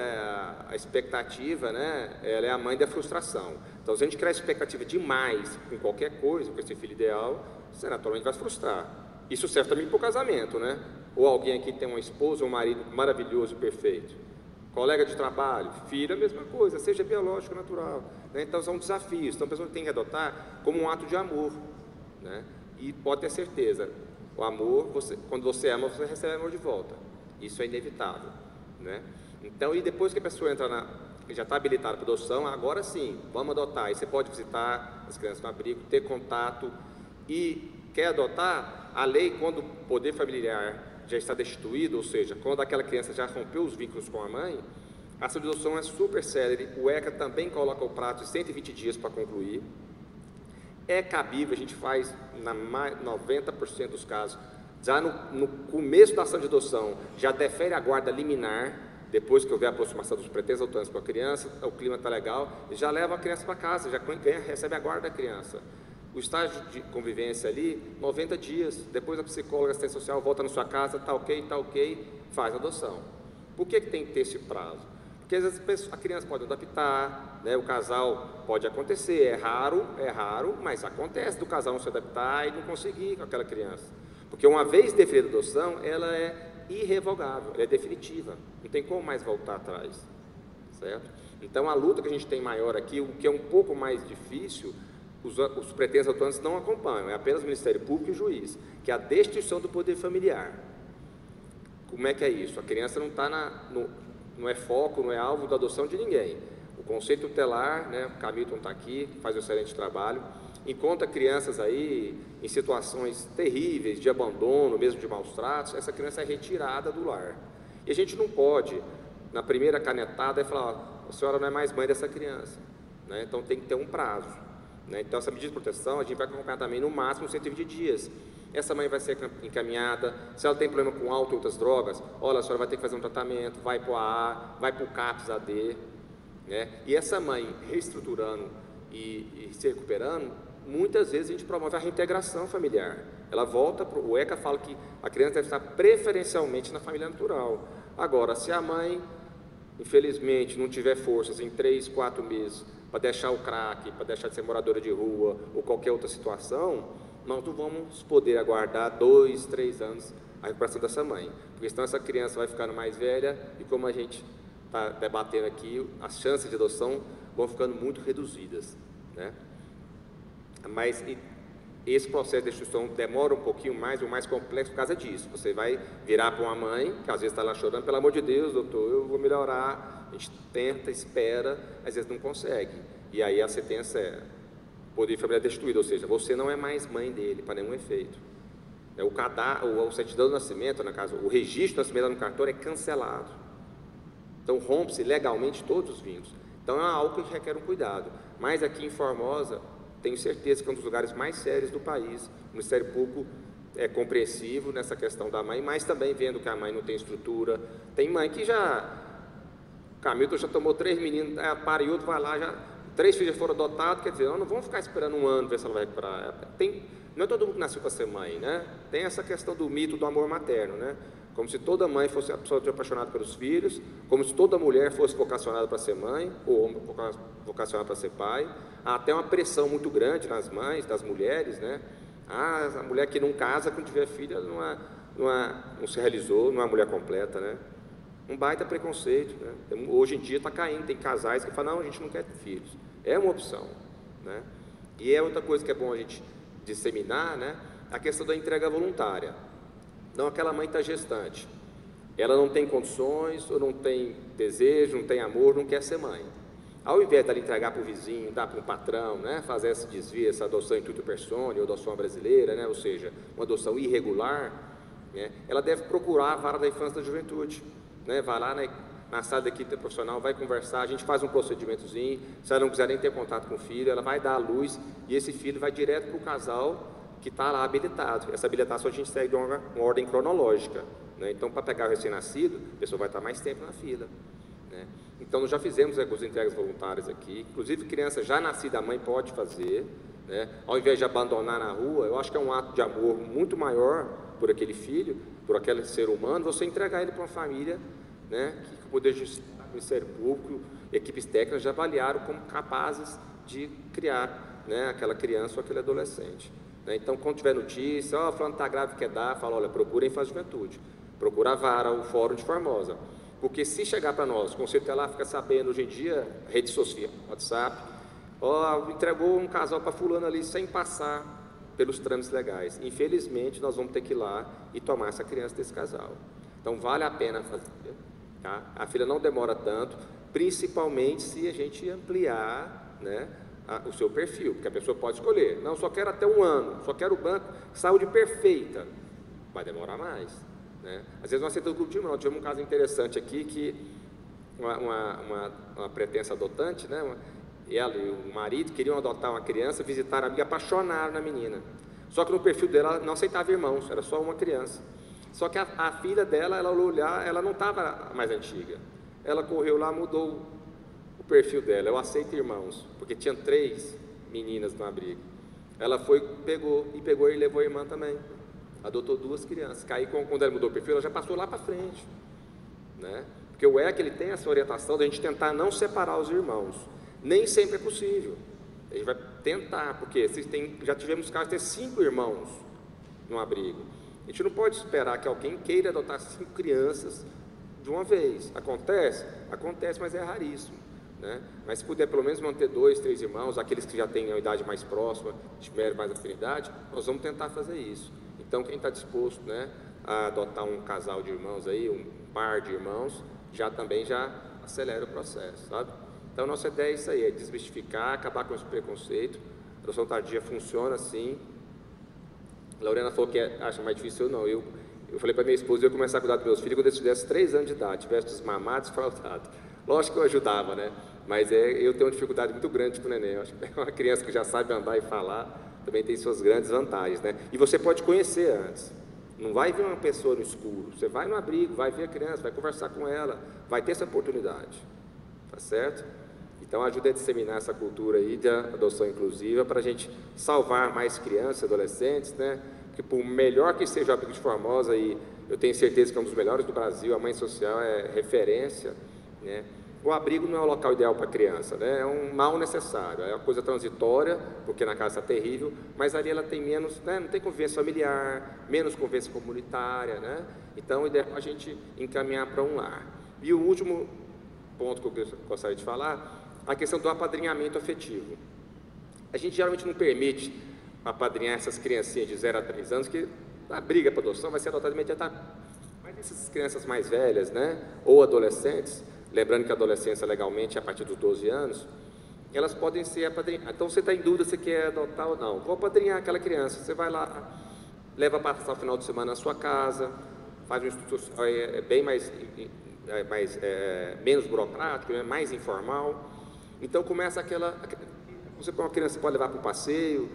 A expectativa, né? Ela é a mãe da frustração. Então, se a gente criar expectativa demais com qualquer coisa, com esse filho ideal, você naturalmente vai se frustrar. Isso serve também para o casamento, né? Ou alguém aqui tem uma esposa ou um marido maravilhoso e perfeito. Colega de trabalho, filho, a mesma coisa, seja biológico, natural, né? Então, são desafios. Então, a pessoa tem que adotar como um ato de amor, né? E pode ter certeza, o amor, quando você ama, você recebe amor de volta. Isso é inevitável, né? Então, e depois que a pessoa entra já está habilitada para adoção, agora sim, vamos adotar. Aí você pode visitar as crianças no abrigo, ter contato. E quer adotar, a lei, quando o poder familiar já está destituído, ou seja, quando aquela criança já rompeu os vínculos com a mãe, a ação de adoção é super célere. O ECA também coloca o prazo de 120 dias para concluir. É cabível, a gente faz na 90% dos casos, já no começo da ação de adoção, já defere a guarda liminar. Depois que houver a aproximação dos pretensos adotantes com a criança, o clima está legal, já leva a criança para casa, já recebe a guarda da criança. O estágio de convivência ali, 90 dias, depois a psicóloga, assistente social volta na sua casa, está ok, faz a adoção. Por que tem que ter esse prazo? Porque às vezes a criança pode adaptar, né? O casal pode acontecer, é raro, mas acontece do casal não se adaptar e não conseguir com aquela criança. Porque uma vez deferida a adoção, ela é irrevogável, ela é definitiva, não tem como mais voltar atrás, certo? Então a luta que a gente tem maior aqui, o que é um pouco mais difícil, os pretensos adotantes não acompanham, é apenas o Ministério Público e o juiz, que é a destituição do poder familiar. Como é que é isso? A criança não está não é foco, não é alvo da adoção de ninguém. O Conselho Tutelar, né, o Camilton está aqui, faz um excelente trabalho, encontra crianças aí em situações terríveis de abandono, mesmo de maus tratos, essa criança é retirada do lar. E a gente não pode, na primeira canetada, falar, a senhora não é mais mãe dessa criança, né? Então tem que ter um prazo, né? Então essa medida de proteção a gente vai acompanhar também no máximo 120 dias. Essa mãe vai ser encaminhada, se ela tem problema com álcool e outras drogas, olha, a senhora vai ter que fazer um tratamento, vai para o AA, vai para o CAPS AD, né? E essa mãe reestruturando e se recuperando, muitas vezes a gente promove a reintegração familiar. Ela volta, o ECA fala que a criança deve estar preferencialmente na família natural. Agora, se a mãe, infelizmente, não tiver forças em 3, 4 meses para deixar o crack, para deixar de ser moradora de rua ou qualquer outra situação, nós não vamos poder aguardar 2, 3 anos a recuperação dessa mãe. Porque senão essa criança vai ficando mais velha e, como a gente está debatendo aqui, as chances de adoção vão ficando muito reduzidas, né? Mas esse processo de destituição demora um pouquinho mais, o mais complexo por causa disso. Você vai virar para uma mãe, que às vezes está lá chorando, pelo amor de Deus, doutor, eu vou melhorar. A gente tenta, espera, às vezes não consegue. E aí a sentença é poder familiar destituído, ou seja, você não é mais mãe dele, para nenhum efeito. O certidão do nascimento, na casa, o registro do nascimento no cartório é cancelado. Então rompe-se legalmente todos os vínculos. Então é algo que requer um cuidado. Mas aqui em Formosa, tenho certeza que é um dos lugares mais sérios do país. O Ministério Público é compreensivo nessa questão da mãe, mas também vendo que a mãe não tem estrutura. Tem mãe que o Camilton já tomou 3 meninos, para e outro vai lá, 3 filhos foram adotados, quer dizer, não vamos ficar esperando um ano ver se ela vai recuperar. Não é todo mundo que nasceu para ser mãe, né? Tem essa questão do mito do amor materno, né? Como se toda mãe fosse absolutamente apaixonada pelos filhos, como se toda mulher fosse vocacionada para ser mãe, ou homem vocacionado para ser pai. Há até uma pressão muito grande nas mães, das mulheres, né? A mulher que não casa, quando tiver filha, não se realizou, não é uma mulher completa, né? Um baita preconceito, né? Hoje em dia está caindo, tem casais que falam, não, a gente não quer ter filhos. É uma opção, né? E é outra coisa que é bom a gente disseminar, né? A questão da entrega voluntária. Então, aquela mãe está gestante, ela não tem condições, ou não tem desejo, não tem amor, não quer ser mãe. Ao invés de ela entregar para o vizinho, dar para um patrão, né, fazer esse desvio, essa adoção in tutto personae, ou adoção brasileira, né, ou seja, uma adoção irregular, né, ela deve procurar a vara da infância e da juventude, né, vai lá na sala da equipe profissional, vai conversar, a gente faz um procedimentozinho, se ela não quiser nem ter contato com o filho, ela vai dar à luz, e esse filho vai direto para o casal que está lá habilitado. Essa habilitação a gente segue uma ordem cronológica, né, então para pegar o recém-nascido, a pessoa vai estar mais tempo na fila, né. Então, nós já fizemos as entregas voluntárias aqui, inclusive criança já nascida, a mãe pode fazer, né? Ao invés de abandonar na rua, eu acho que é um ato de amor muito maior por aquele filho, por aquele ser humano, você entregar ele para uma família, né, que o Poder Judiciário, o Ministério Público, equipes técnicas já avaliaram como capazes de criar, né, aquela criança ou aquele adolescente. Né? Então, quando tiver notícia, ó, fulano está grave, quer dar, fala, olha, procura a infância e juventude, procura a vara, o Fórum de Formosa. Porque se chegar para nós, o Conselho Tutelar fica sabendo hoje em dia, rede social, WhatsApp, ó, entregou um casal para fulano ali sem passar pelos trâmites legais. Infelizmente, nós vamos ter que ir lá e tomar essa criança desse casal. Então, vale a pena fazer, tá? A fila não demora tanto, principalmente se a gente ampliar, né, o seu perfil, porque a pessoa pode escolher, não, só quero até 1 ano, só quero o banco, saúde perfeita, vai demorar mais. Né? Às vezes nós aceitamos o grupo de irmãos. Tivemos um caso interessante aqui que uma pretensa adotante, né? Ela e o marido queriam adotar uma criança, visitaram a amiga, apaixonaram na menina. Só que no perfil dela não aceitava irmãos, era só uma criança. Só que a filha dela, ela olhar, ela não estava mais antiga. Ela correu lá, mudou o perfil dela. Eu aceito irmãos, porque tinha 3 meninas no abrigo. Ela foi, pegou e levou a irmã também. Adotou 2 crianças. Aí, quando ela mudou o perfil, ela já passou lá para frente, né? Porque o ECA, ele tem essa orientação de a gente tentar não separar os irmãos. Nem sempre é possível. A gente vai tentar, porque já tivemos casos de ter 5 irmãos no abrigo. A gente não pode esperar que alguém queira adotar 5 crianças de uma vez. Acontece? Acontece, mas é raríssimo, né? Mas se puder pelo menos manter 2, 3 irmãos, aqueles que já têm a idade mais próxima, tiverem mais afinidade, nós vamos tentar fazer isso. Então, quem está disposto, né, a adotar um casal de irmãos aí, um par de irmãos, também já acelera o processo, sabe? Então, nossa ideia é isso aí, é desmistificar, acabar com esse preconceito. A adoção tardia funciona assim. A Lorena falou que acha mais difícil, eu não. Eu falei para minha esposa, eu ia começar a cuidar dos meus filhos quando eles tivessem 3 anos de idade, tivesse desmamado, desfraldado. Lógico que eu ajudava, né? Mas eu tenho uma dificuldade muito grande com o neném. Eu acho que uma criança que já sabe andar e falar também tem suas grandes vantagens, né? E você pode conhecer antes. Não vai ver uma pessoa no escuro. Você vai no abrigo, vai ver a criança, vai conversar com ela, vai ter essa oportunidade. Tá certo? Então, ajuda a disseminar essa cultura aí de adoção inclusiva para a gente salvar mais crianças, adolescentes, né? Porque por melhor que seja o abrigo de Formosa, e eu tenho certeza que é um dos melhores do Brasil, a mãe social é referência, né? O abrigo não é o local ideal para a criança, né? É um mal necessário, é uma coisa transitória, porque na casa está terrível, mas ali ela tem menos, né? Não tem convivência familiar, menos convivência comunitária, né? Então, o ideal é a gente encaminhar para um lar. E o último ponto que eu gostaria de falar, a questão do apadrinhamento afetivo. A gente geralmente não permite apadrinhar essas criancinhas de 0 a 3 anos, que a briga para adoção vai ser adotada imediatamente. Mas essas crianças mais velhas, né? Ou adolescentes, lembrando que a adolescência legalmente é a partir dos 12 anos, elas podem ser apadrinhadas. Então, você está em dúvida se quer adotar ou não. Vou apadrinhar aquela criança. Você vai lá, leva para passar o final de semana na sua casa, faz um estudo social bem menos burocrático, né, mais informal. Então, começa você põe uma criança, pode levar para um passeio,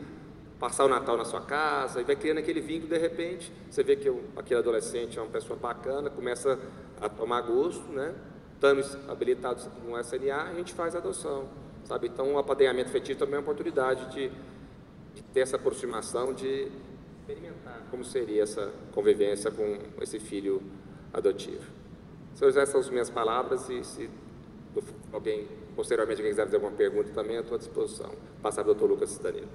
passar o Natal na sua casa, e vai criando aquele vínculo. De repente, você vê que aquele adolescente é uma pessoa bacana, começa a tomar gosto, né? Estamos habilitados no SNA, a gente faz a adoção, sabe? Então, o apadrinhamento afetivo também é uma oportunidade de ter essa aproximação, de experimentar como seria essa convivência com esse filho adotivo. Essas são as minhas palavras, e se alguém, posteriormente, alguém quiser fazer alguma pergunta também, eu estou à disposição. Passar para o Dr. Lucas Danilo.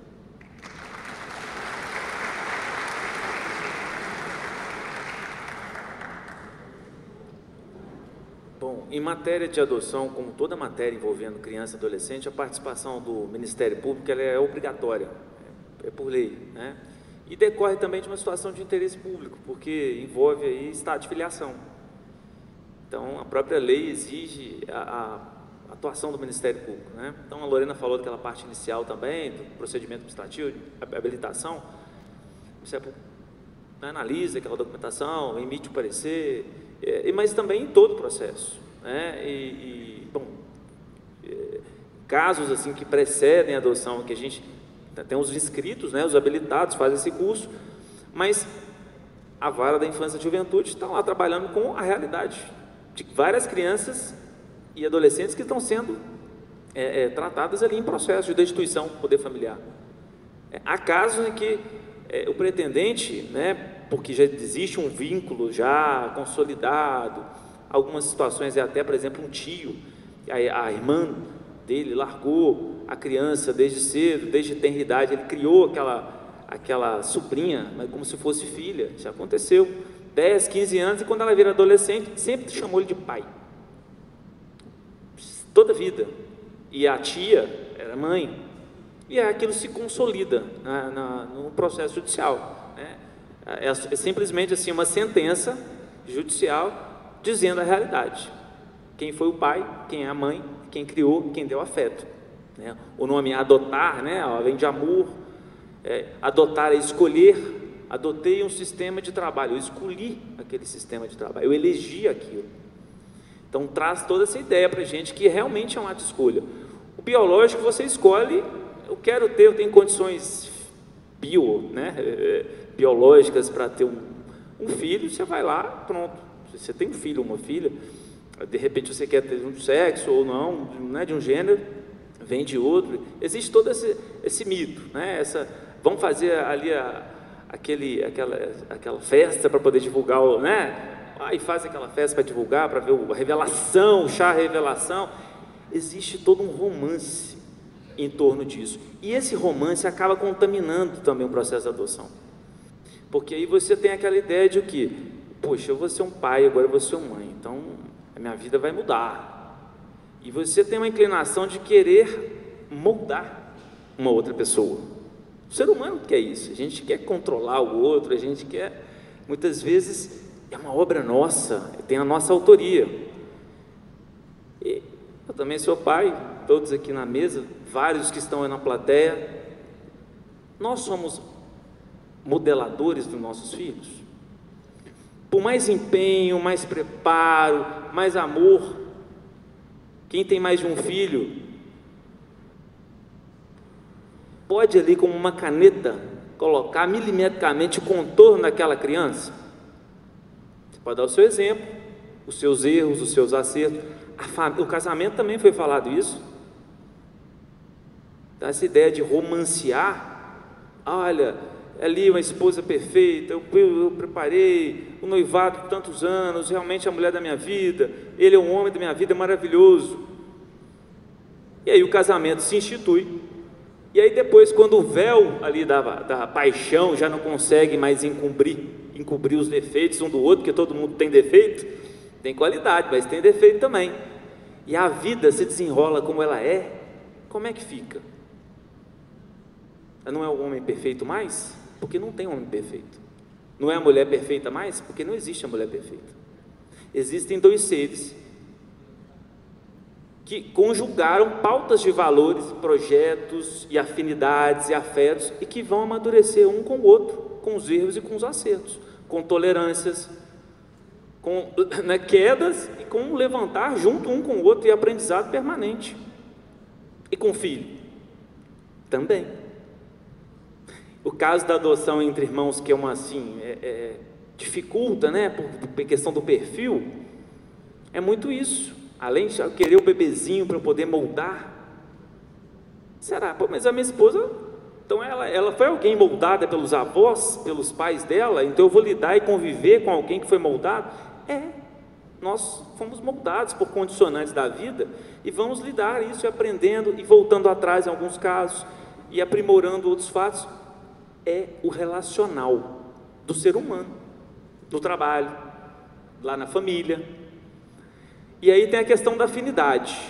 Bom, em matéria de adoção, como toda matéria envolvendo criança e adolescente, a participação do Ministério Público ela é obrigatória, é por lei, né? E decorre também de uma situação de interesse público, porque envolve aí estado de filiação. Então, a própria lei exige a atuação do Ministério Público, né? Então, a Lorena falou daquela parte inicial também, do procedimento administrativo, de habilitação. O Ministério Público analisa aquela documentação, emite o parecer, mas também em todo o processo, né? Bom, casos assim que precedem a adoção, que a gente tem os inscritos, né, os habilitados, fazem esse curso, mas a Vara da Infância e Juventude está lá trabalhando com a realidade de várias crianças e adolescentes que estão sendo tratadas ali em processo de destituição do poder familiar. Há casos em que o pretendente, né, porque já existe um vínculo já consolidado, algumas situações é até, por exemplo, um tio, a irmã dele largou a criança desde cedo, desde tenra idade, ele criou aquela sobrinha, mas como se fosse filha, já aconteceu, 10, 15 anos, e quando ela vira adolescente, sempre chamou ele de pai, toda a vida, e a tia era mãe, e aquilo se consolida no processo judicial, né? É simplesmente assim uma sentença judicial dizendo a realidade, quem foi o pai, quem é a mãe, quem criou, quem deu afeto, né? O nome adotar, né, vem de amor. Adotar é escolher. Adotei um sistema de trabalho, eu escolhi aquele sistema de trabalho, eu elegi aquilo. Então traz toda essa ideia para a gente que realmente é um ato de escolha. O biológico você escolhe, eu tenho condições biológicas para ter um filho, você vai lá, pronto. Você tem um filho ou uma filha, de repente você quer ter um sexo ou não, né, de um gênero, vem de outro. Existe todo esse mito, né? Vamos fazer ali aquela festa para poder divulgar, né? Aí faz aquela festa para divulgar, para ver a revelação, o chá revelação. Existe todo um romance em torno disso. E esse romance acaba contaminando também o processo da adoção. Porque aí você tem aquela ideia de que, poxa, eu vou ser um pai, agora eu vou ser uma mãe, então a minha vida vai mudar. E você tem uma inclinação de querer moldar uma outra pessoa. O ser humano quer isso, a gente quer controlar o outro, a gente quer, muitas vezes, é uma obra nossa, tem a nossa autoria. E eu também sou pai, todos aqui na mesa, vários que estão aí na plateia, nós somos modeladores dos nossos filhos. Por mais empenho, mais preparo, mais amor, quem tem mais de um filho, pode ali com uma caneta, colocar milimetricamente o contorno daquela criança. Você pode dar o seu exemplo, os seus erros, os seus acertos. O casamento também foi falado isso. Então, essa ideia de romancear, olha, ali uma esposa perfeita, eu preparei o noivado por tantos anos, realmente é a mulher da minha vida, ele é o homem da minha vida, é maravilhoso. E aí o casamento se institui, e aí depois, quando o véu ali da paixão já não consegue mais encobrir os defeitos um do outro, porque todo mundo tem defeito, tem qualidade, mas tem defeito também, e a vida se desenrola como ela é, como é que fica? Não é o homem perfeito mais? Porque não tem homem perfeito. Não é a mulher perfeita mais? Porque não existe a mulher perfeita. Existem dois seres que conjugaram pautas de valores, projetos e afinidades e afetos e que vão amadurecer um com o outro, com os erros e com os acertos, com tolerâncias, com quedas e com levantar junto um com o outro e aprendizado permanente. E com o filho também. O caso da adoção entre irmãos, que é uma assim, dificulta, né, por questão do perfil, é muito isso. Além de querer o bebezinho para poder moldar, será? Pô, mas a minha esposa, então ela foi alguém moldada pelos avós, pelos pais dela, então eu vou lidar e conviver com alguém que foi moldado? Nós fomos moldados por condicionantes da vida e vamos lidar isso e aprendendo e voltando atrás em alguns casos e aprimorando outros fatos. É o relacional do ser humano, no trabalho, lá na família. E aí tem a questão da afinidade.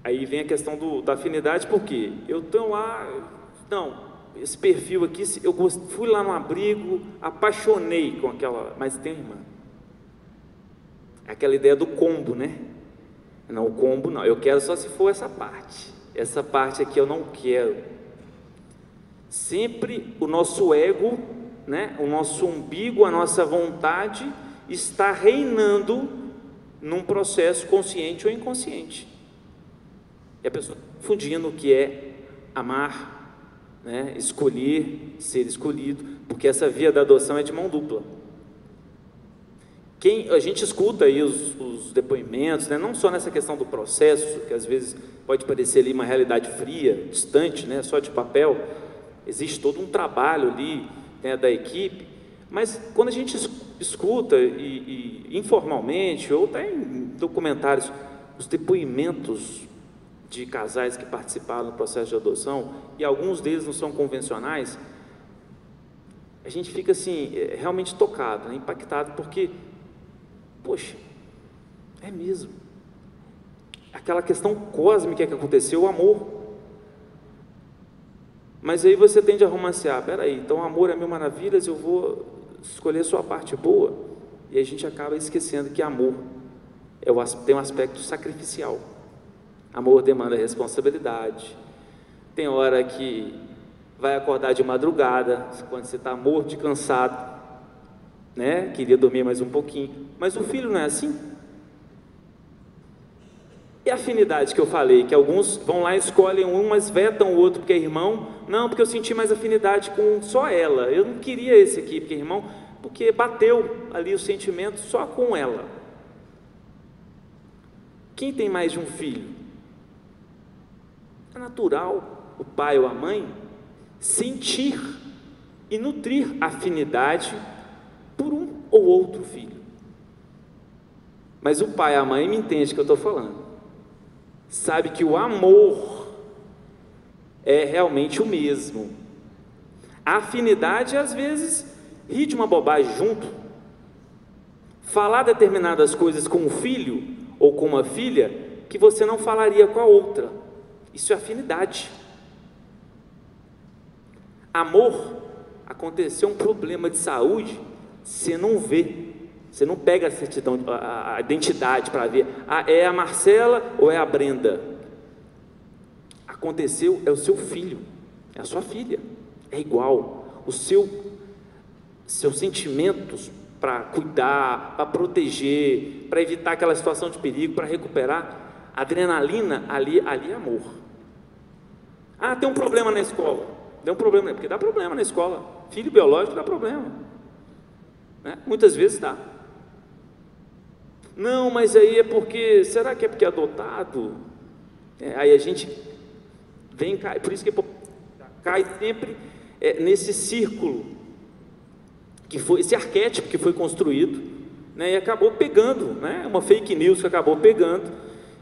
Aí vem a questão da afinidade, porque eu estou lá, não, esse perfil aqui, eu fui lá no abrigo, apaixonei com aquela, mas tem irmã. Aquela ideia do combo, né? Não, o combo não, eu quero só se for essa parte. Essa parte aqui eu não quero. Sempre o nosso ego, né? O nosso umbigo, a nossa vontade está reinando num processo consciente ou inconsciente. E a pessoa confundindo o que é amar, né? Escolher, ser escolhido, porque essa via da adoção é de mão dupla. A gente escuta aí os depoimentos, né? Não só nessa questão do processo, que às vezes pode parecer ali uma realidade fria, distante, né? Só de papel. Existe todo um trabalho ali, né, da equipe, mas quando a gente escuta e informalmente, ou até em documentários, os depoimentos de casais que participaram do processo de adoção, e alguns deles não são convencionais, a gente fica assim, realmente tocado, né, impactado, porque, poxa, é mesmo. Aquela questão cósmica que aconteceu, o amor. Mas aí você tende a romancear, peraí, então amor é mil maravilhas, eu vou escolher só a parte boa, e a gente acaba esquecendo que amor tem um aspecto sacrificial. Amor demanda responsabilidade, tem hora que vai acordar de madrugada, quando você está morto de cansado, né? Queria dormir mais um pouquinho, mas o filho não é assim. E a afinidade que eu falei, que alguns vão lá e escolhem um, mas vetam o outro porque é irmão. Não, porque eu senti mais afinidade com só ela. Eu não queria esse aqui porque é irmão, porque bateu ali o sentimento só com ela. Quem tem mais de um filho? É natural o pai ou a mãe sentir e nutrir afinidade por um ou outro filho. Mas o pai e a mãe me entendem o que eu estou falando. Sabe que o amor é realmente o mesmo. A afinidade, às vezes, rir de uma bobagem junto, falar determinadas coisas com um filho ou com uma filha que você não falaria com a outra. Isso é afinidade. Amor, aconteceu um problema de saúde, você não vê. Você não pega a certidão, a identidade para ver, é a Marcela ou é a Brenda? Aconteceu, é o seu filho, é a sua filha, é igual. Os seus sentimentos para cuidar, para proteger, para evitar aquela situação de perigo, para recuperar, adrenalina, ali é amor. Ah, tem um problema na escola. Deu um problema, porque dá problema na escola. Filho biológico dá problema, né? Muitas vezes dá. Não, mas aí é porque, será que é porque é adotado? Aí a gente vem, cai, por isso que cai sempre nesse círculo, que foi, esse arquétipo que foi construído, né, e acabou pegando, né, uma fake news que acabou pegando,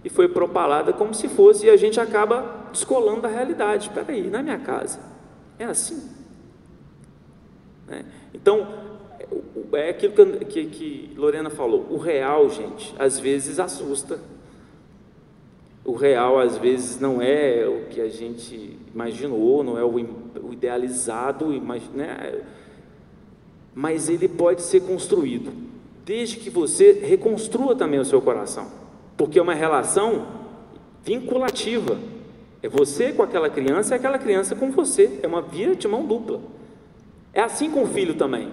e foi propalada como se fosse, e a gente acaba descolando da realidade. Espera aí, na minha casa, é assim, né? Então, é aquilo que Lorena falou, o real, gente, às vezes assusta. O real, às vezes, não é o que a gente imaginou, não é o idealizado, né? Mas ele pode ser construído, desde que você reconstrua também o seu coração, porque é uma relação vinculativa. É você com aquela criança e aquela criança com você, é uma via de mão dupla. É assim com o filho também.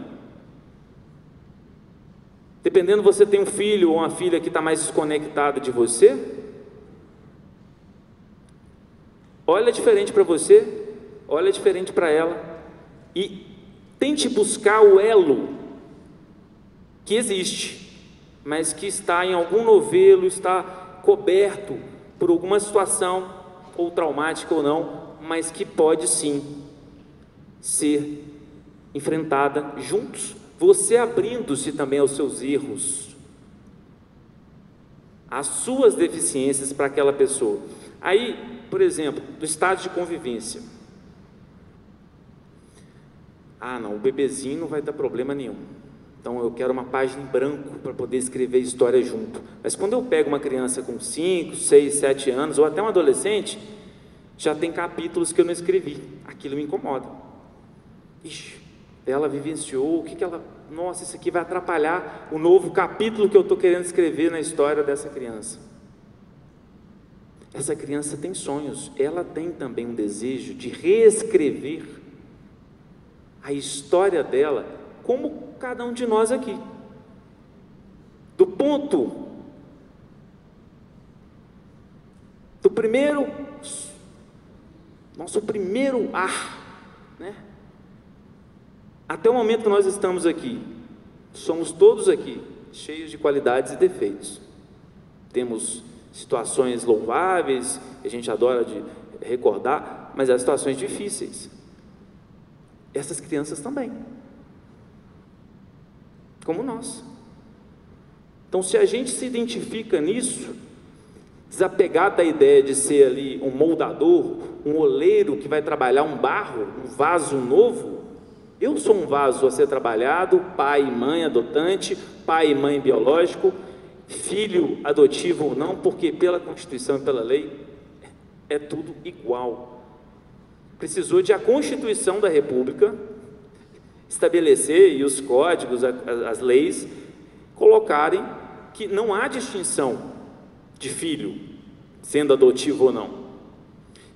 Dependendo, você tem um filho ou uma filha que está mais desconectada de você, olha diferente para você, olha diferente para ela, e tente buscar o elo que existe, mas que está em algum novelo, está coberto por alguma situação, ou traumática ou não, mas que pode sim ser enfrentada juntos. Você abrindo-se também aos seus erros, às suas deficiências para aquela pessoa. Aí, por exemplo, do estado de convivência. Ah, não, o bebezinho não vai dar problema nenhum. Então eu quero uma página em branco para poder escrever história junto. Mas quando eu pego uma criança com 5, 6, 7 anos, ou até um adolescente, já tem capítulos que eu não escrevi. Aquilo me incomoda. Ixi, ela vivenciou, o que que ela... Nossa, isso aqui vai atrapalhar o novo capítulo que eu estou querendo escrever na história dessa criança. Essa criança tem sonhos, ela tem também um desejo de reescrever a história dela, como cada um de nós aqui. Do ponto, do primeiro, nosso primeiro né? Até o momento que nós estamos aqui, somos todos aqui cheios de qualidades e defeitos. Temos situações louváveis, que a gente adora de recordar, mas há situações difíceis. Essas crianças também, como nós. Então, se a gente se identifica nisso, desapegar da ideia de ser ali um moldador, um oleiro que vai trabalhar um barro, um vaso novo. Eu sou um vaso a ser trabalhado, pai e mãe adotante, pai e mãe biológico, filho adotivo ou não, porque pela Constituição e pela lei é tudo igual. Precisou de a Constituição da República estabelecer, e os códigos, as leis, colocarem que não há distinção de filho, sendo adotivo ou não.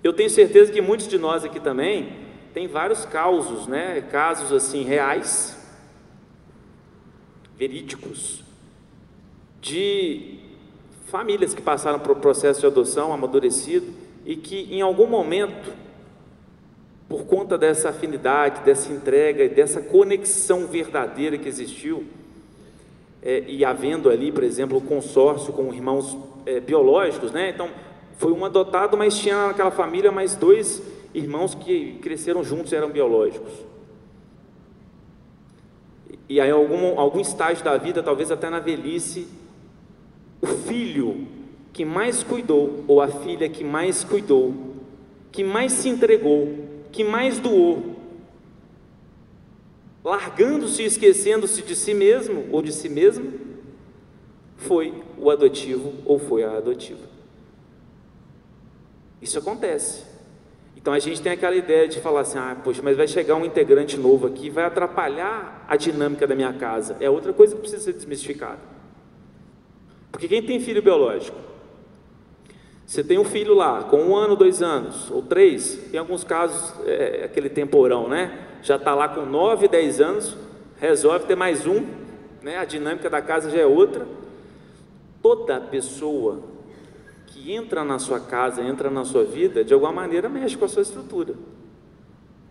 Eu tenho certeza que muitos de nós aqui também tem vários causos, né? Casos assim reais, verídicos, de famílias que passaram por um processo de adoção amadurecido e que em algum momento, por conta dessa afinidade, dessa entrega e dessa conexão verdadeira que existiu, e havendo ali, por exemplo, o consórcio com irmãos biológicos, né? Então, foi um adotado, mas tinha naquela família mais 2 irmãos que cresceram juntos e eram biológicos. E aí, algum estágio da vida, talvez até na velhice, o filho que mais cuidou, ou a filha que mais cuidou, que mais se entregou, que mais doou, largando-se e esquecendo-se de si mesmo ou de si mesmo, foi o adotivo ou foi a adotiva. Isso acontece. Então a gente tem aquela ideia de falar assim, poxa, mas vai chegar um integrante novo aqui, vai atrapalhar a dinâmica da minha casa. É outra coisa que precisa ser desmistificada. Porque quem tem filho biológico, você tem um filho lá, com 1 ano, 2 anos, ou 3, em alguns casos, aquele temporão, né? Já está lá com 9, 10 anos, resolve ter mais um, né? A dinâmica da casa já é outra. Toda pessoa que entra na sua casa, entra na sua vida, de alguma maneira mexe com a sua estrutura.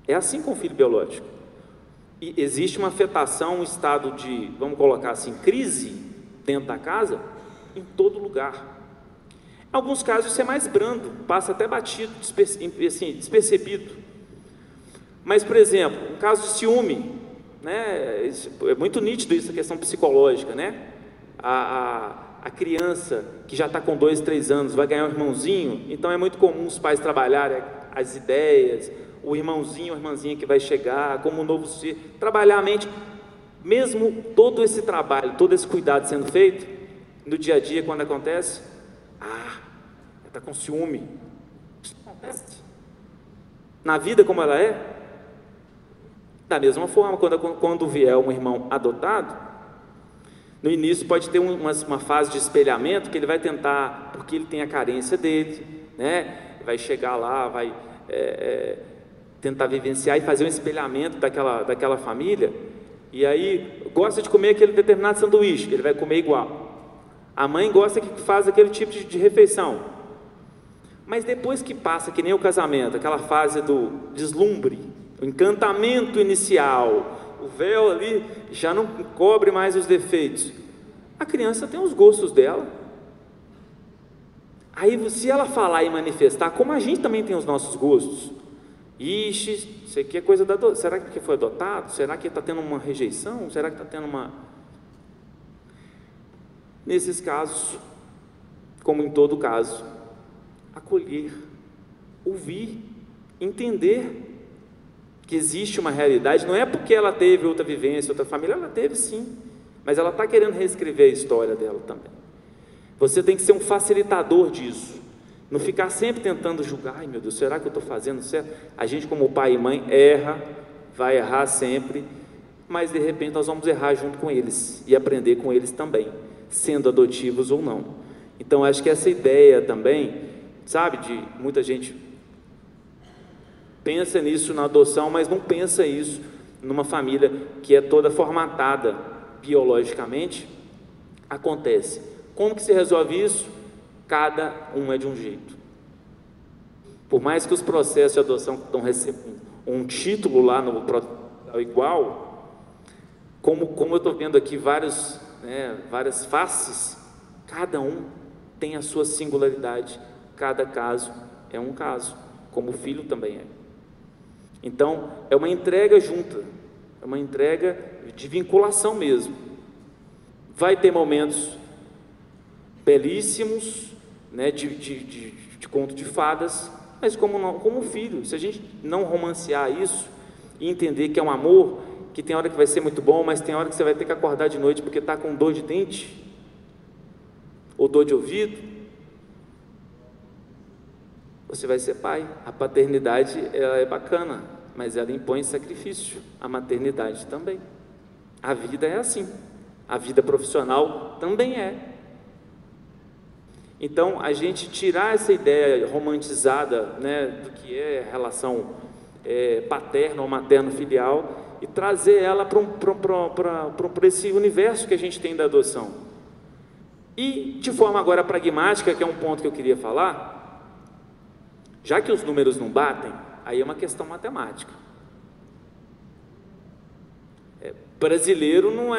É assim com o filho biológico. E existe uma afetação, um estado de, vamos colocar assim, crise dentro da casa, em todo lugar. Em alguns casos isso é mais brando, passa até batido, despercebido. Mas, por exemplo, um caso de ciúme, né? É muito nítido isso, a questão psicológica, né? A criança que já está com 2, 3 anos vai ganhar um irmãozinho, então é muito comum os pais trabalharem as ideias, o irmãozinho, a irmãzinha que vai chegar, como um novo ser, trabalhar a mente, mesmo todo esse trabalho, todo esse cuidado sendo feito, no dia a dia, quando acontece, está com ciúme. Isso acontece. Na vida como ela é, da mesma forma, quando vier um irmão adotado, no início pode ter uma fase de espelhamento que ele vai tentar, porque ele tem a carência dele, né? Vai chegar lá, vai tentar vivenciar e fazer um espelhamento daquela família, e aí gosta de comer aquele determinado sanduíche, que ele vai comer igual. A mãe gosta que faz aquele tipo de refeição, mas depois que passa, que nem o casamento, aquela fase do deslumbre, o encantamento inicial, o véu ali já não cobre mais os defeitos. A criança tem os gostos dela. Aí, se ela falar e manifestar, como a gente também tem os nossos gostos, ixi, isso aqui é coisa da adoção. Será que foi adotado? Será que está tendo uma rejeição? Será que está tendo uma... Nesses casos, como em todo caso, acolher, ouvir, entender que existe uma realidade. Não é porque ela teve outra vivência, outra família, ela teve sim, mas ela está querendo reescrever a história dela também. Você tem que ser um facilitador disso, não ficar sempre tentando julgar, meu Deus, será que eu estou fazendo certo? A gente como pai e mãe erra, vai errar sempre, mas de repente nós vamos errar junto com eles e aprender com eles também, sendo adotivos ou não. Então acho que essa ideia também, sabe, de muita gente pensa nisso na adoção, mas não pensa isso numa família que é toda formatada biologicamente. Acontece. Como que se resolve isso? Cada um é de um jeito. Por mais que os processos de adoção estão recebendo um título lá no igual, como eu estou vendo aqui várias faces, cada um tem a sua singularidade, cada caso é um caso, como o filho também é. Então, é uma entrega junta, é uma entrega de vinculação mesmo. Vai ter momentos belíssimos, né, de conto de fadas, mas como filho, se a gente não romancear isso e entender que é um amor, que tem hora que vai ser muito bom, mas tem hora que você vai ter que acordar de noite porque está com dor de dente, ou dor de ouvido, você vai ser pai. A paternidade, ela é bacana, mas ela impõe sacrifício, a maternidade também. A vida é assim, a vida profissional também é. Então, a gente tirar essa ideia romantizada, né, do que é relação paterno ou materno-filial e trazer ela para esse universo que a gente tem da adoção. E, de forma agora pragmática, que é um ponto que eu queria falar, já que os números não batem, aí é uma questão matemática. Brasileiro não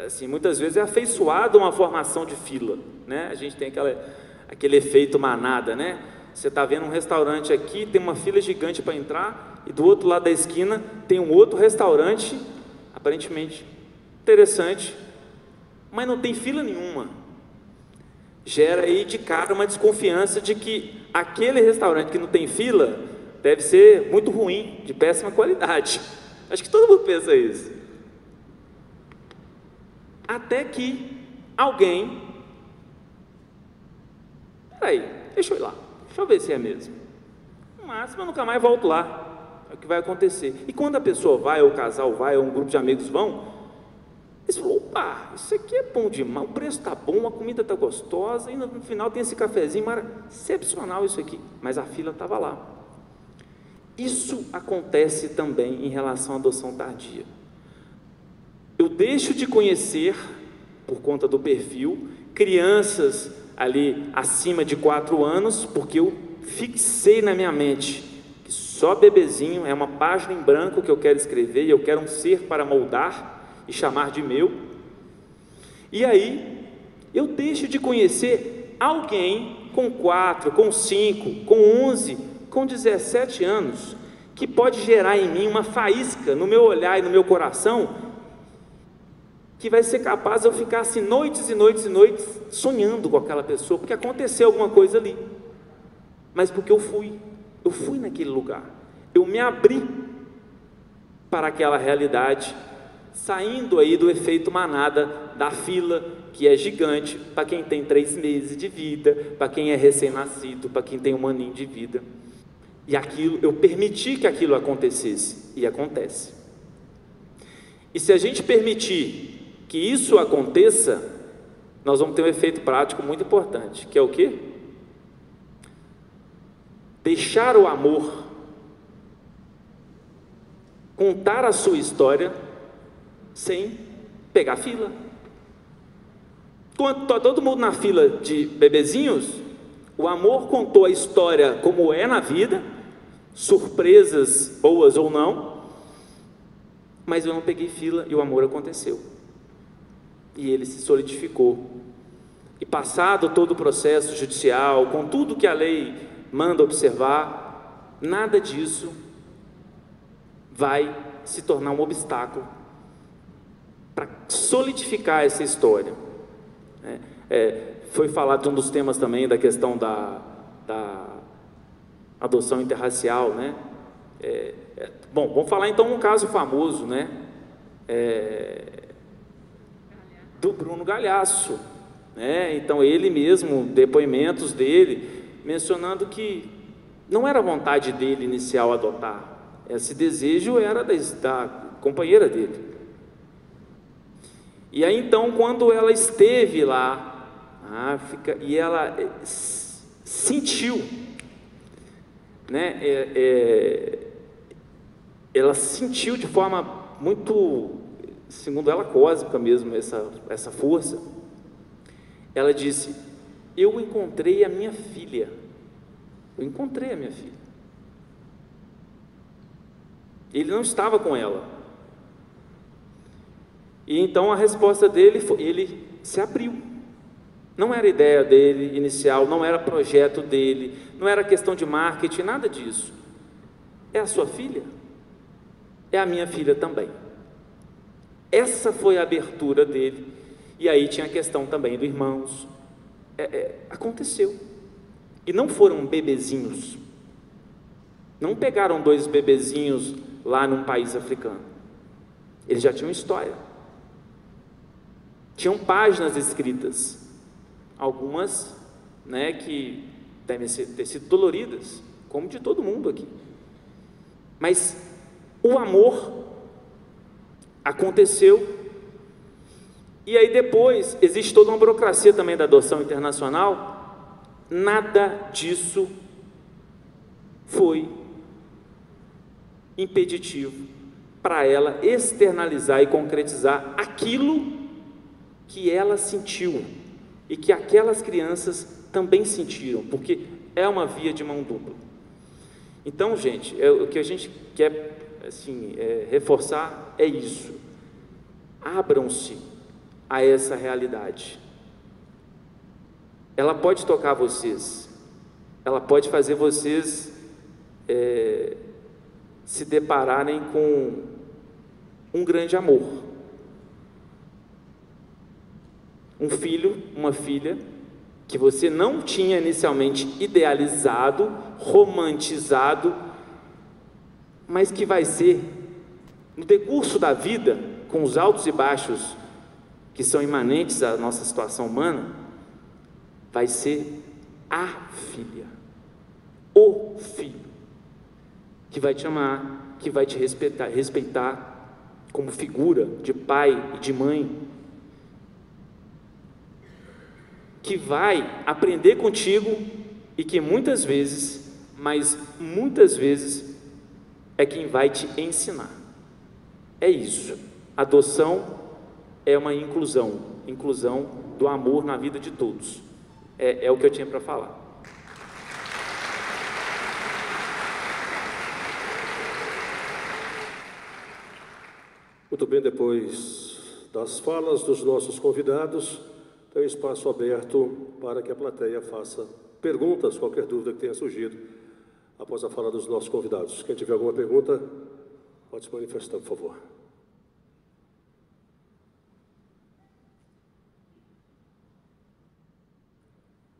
assim, muitas vezes é afeiçoado a uma formação de fila, né? A gente tem aquele efeito manada, né? Você está vendo um restaurante aqui, tem uma fila gigante para entrar, e do outro lado da esquina tem um outro restaurante, aparentemente interessante, mas não tem fila nenhuma. Gera aí de cara uma desconfiança de que aquele restaurante que não tem fila deve ser muito ruim, de péssima qualidade. Acho que todo mundo pensa isso. Até que alguém, peraí, deixa eu ir lá, deixa eu ver se é mesmo. No máximo eu nunca mais volto lá, é o que vai acontecer. E quando a pessoa vai, ou o casal vai, ou um grupo de amigos vão, eles falam, opa, isso aqui é bom demais, o preço está bom, a comida está gostosa, e no final tem esse cafezinho, excepcional isso aqui, mas a fila estava lá. Isso acontece também em relação à adoção tardia. Eu deixo de conhecer, por conta do perfil, crianças ali acima de 4 anos, porque eu fixei na minha mente que só bebezinho é uma página em branco que eu quero escrever, e eu quero um ser para moldar e chamar de meu. E aí, eu deixo de conhecer alguém com 4, com 5, com 11, com 17 anos, que pode gerar em mim uma faísca no meu olhar e no meu coração, que vai ser capaz de eu ficar assim noites e noites e noites sonhando com aquela pessoa, porque aconteceu alguma coisa ali, mas porque eu fui naquele lugar, eu me abri para aquela realidade, saindo aí do efeito manada, da fila, que é gigante, para quem tem 3 meses de vida, para quem é recém-nascido, para quem tem 1 aninho de vida, e aquilo, eu permiti que aquilo acontecesse, e acontece. E se a gente permitir que isso aconteça, nós vamos ter um efeito prático muito importante, que é o quê? Deixar o amor contar a sua história sem pegar fila. Quando está todo mundo na fila de bebezinhos, o amor contou a história como é na vida, surpresas boas ou não, mas eu não peguei fila e o amor aconteceu. E ele se solidificou. E passado todo o processo judicial, com tudo que a lei manda observar, nada disso vai se tornar um obstáculo para solidificar essa história. Foi falado de um dos temas também da questão da adoção interracial, né? Bom, vamos falar então um caso famoso, né? Do Bruno Galhaço, né? Então ele mesmo, depoimentos dele, mencionando que não era vontade dele inicial adotar, esse desejo era companheira dele. E aí então, quando ela esteve lá na África, e ela sentiu, né, ela sentiu de forma muito, segundo ela, cósmica mesmo, essa força. Ela disse: eu encontrei a minha filha. Eu encontrei a minha filha. Ele não estava com ela. E então a resposta dele foi: ele se abriu. Não era ideia dele inicial, não era projeto dele, não era questão de marketing, nada disso. É a sua filha? É a minha filha também. Essa foi a abertura dele. E aí tinha a questão também do irmãos. Aconteceu. E não foram bebezinhos. Não pegaram 2 bebezinhos lá num país africano. Eles já tinham história. Tinham páginas escritas. Algumas, né, que devem ter sido doloridas, como de todo mundo aqui. Mas o amor aconteceu. E aí depois existe toda uma burocracia também da adoção internacional. Nada disso foi impeditivo para ela externalizar e concretizar aquilo que ela sentiu e que aquelas crianças também sentiram, porque é uma via de mão dupla. Então, gente, o que a gente quer assim, reforçar é isso. Abram-se a essa realidade. Ela pode tocar vocês, ela pode fazer vocês se depararem com um grande amor. Um filho, uma filha, que você não tinha inicialmente idealizado, romantizado, mas que vai ser, no decurso da vida, com os altos e baixos que são imanentes à nossa situação humana, vai ser a filha, o filho, que vai te amar, que vai te respeitar como figura de pai e de mãe, que vai aprender contigo e que muitas vezes, mas muitas vezes, é quem vai te ensinar. É isso. Adoção é uma inclusão do amor na vida de todos. É o que eu tinha para falar. Muito bem, depois das falas dos nossos convidados, tem espaço aberto para que a plateia faça perguntas, qualquer dúvida que tenha surgido após a fala dos nossos convidados. Quem tiver alguma pergunta, pode se manifestar, por favor.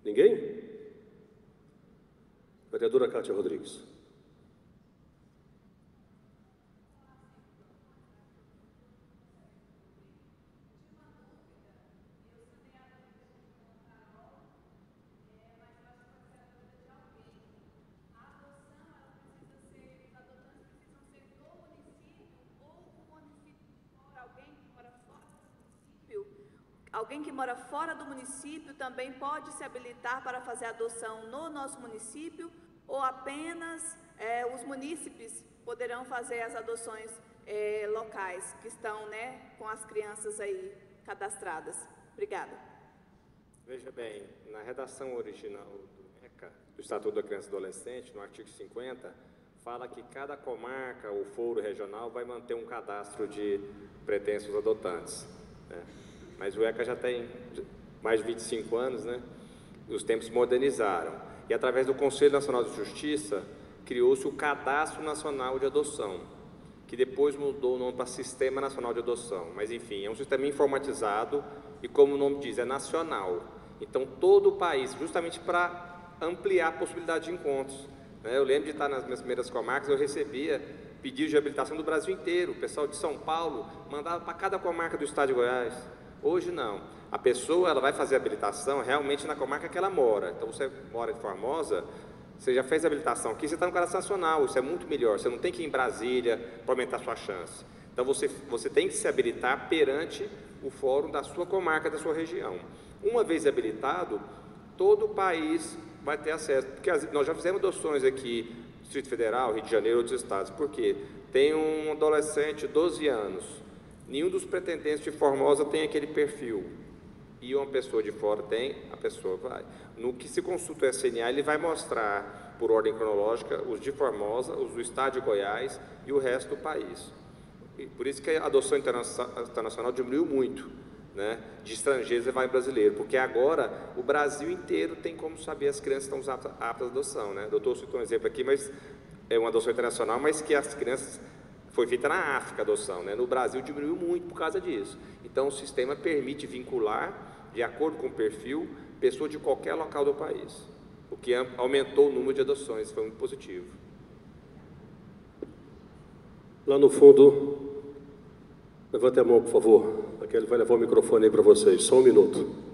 Ninguém? Vereadora Cátia Rodrigues. Alguém que mora fora do município também pode se habilitar para fazer adoção no nosso município, ou apenas os munícipes poderão fazer as adoções locais que estão, né, com as crianças aí cadastradas? Obrigada. Veja bem, na redação original do ECA, do Estatuto da Criança e do Adolescente, no artigo 50, fala que cada comarca ou foro regional vai manter um cadastro de pretensos adotantes, né? Mas o ECA já tem mais de 25 anos, né? Os tempos modernizaram. E através do Conselho Nacional de Justiça, criou-se o Cadastro Nacional de Adoção, que depois mudou o nome para Sistema Nacional de Adoção. Mas, enfim, é um sistema informatizado e, como o nome diz, é nacional. Então, todo o país, justamente para ampliar a possibilidade de encontros, né? Eu lembro de estar nas minhas primeiras comarcas, eu recebia pedidos de habilitação do Brasil inteiro. O pessoal de São Paulo mandava para cada comarca do estado de Goiás. Hoje não, a pessoa ela vai fazer a habilitação realmente na comarca que ela mora. Então você mora em Formosa, você já fez a habilitação aqui, você está no cadastro nacional, isso é muito melhor, você não tem que ir em Brasília para aumentar a sua chance. Então, você tem que se habilitar perante o fórum da sua comarca, da sua região. Uma vez habilitado, todo o país vai ter acesso, porque nós já fizemos adoções aqui, Distrito Federal, Rio de Janeiro, outros estados, porque tem um adolescente de 12 anos, nenhum dos pretendentes de Formosa tem aquele perfil, e uma pessoa de fora tem, a pessoa vai. No que se consulta o SNA, ele vai mostrar, por ordem cronológica, os de Formosa, os do estado de Goiás e o resto do país. E por isso que a adoção internacional diminuiu muito, né, de estrangeiros levar em brasileiro, porque agora o Brasil inteiro tem como saber as crianças estão aptas à adoção, né? O doutor citou um exemplo aqui, mas é uma adoção internacional, mas que as crianças foi feita na África a adoção, né? No Brasil diminuiu muito por causa disso. Então o sistema permite vincular, de acordo com o perfil, pessoa de qualquer local do país, o que aumentou o número de adoções, foi muito positivo. Lá no fundo, levante a mão, por favor. Aquele vai levar o microfone aí para vocês, só um minuto.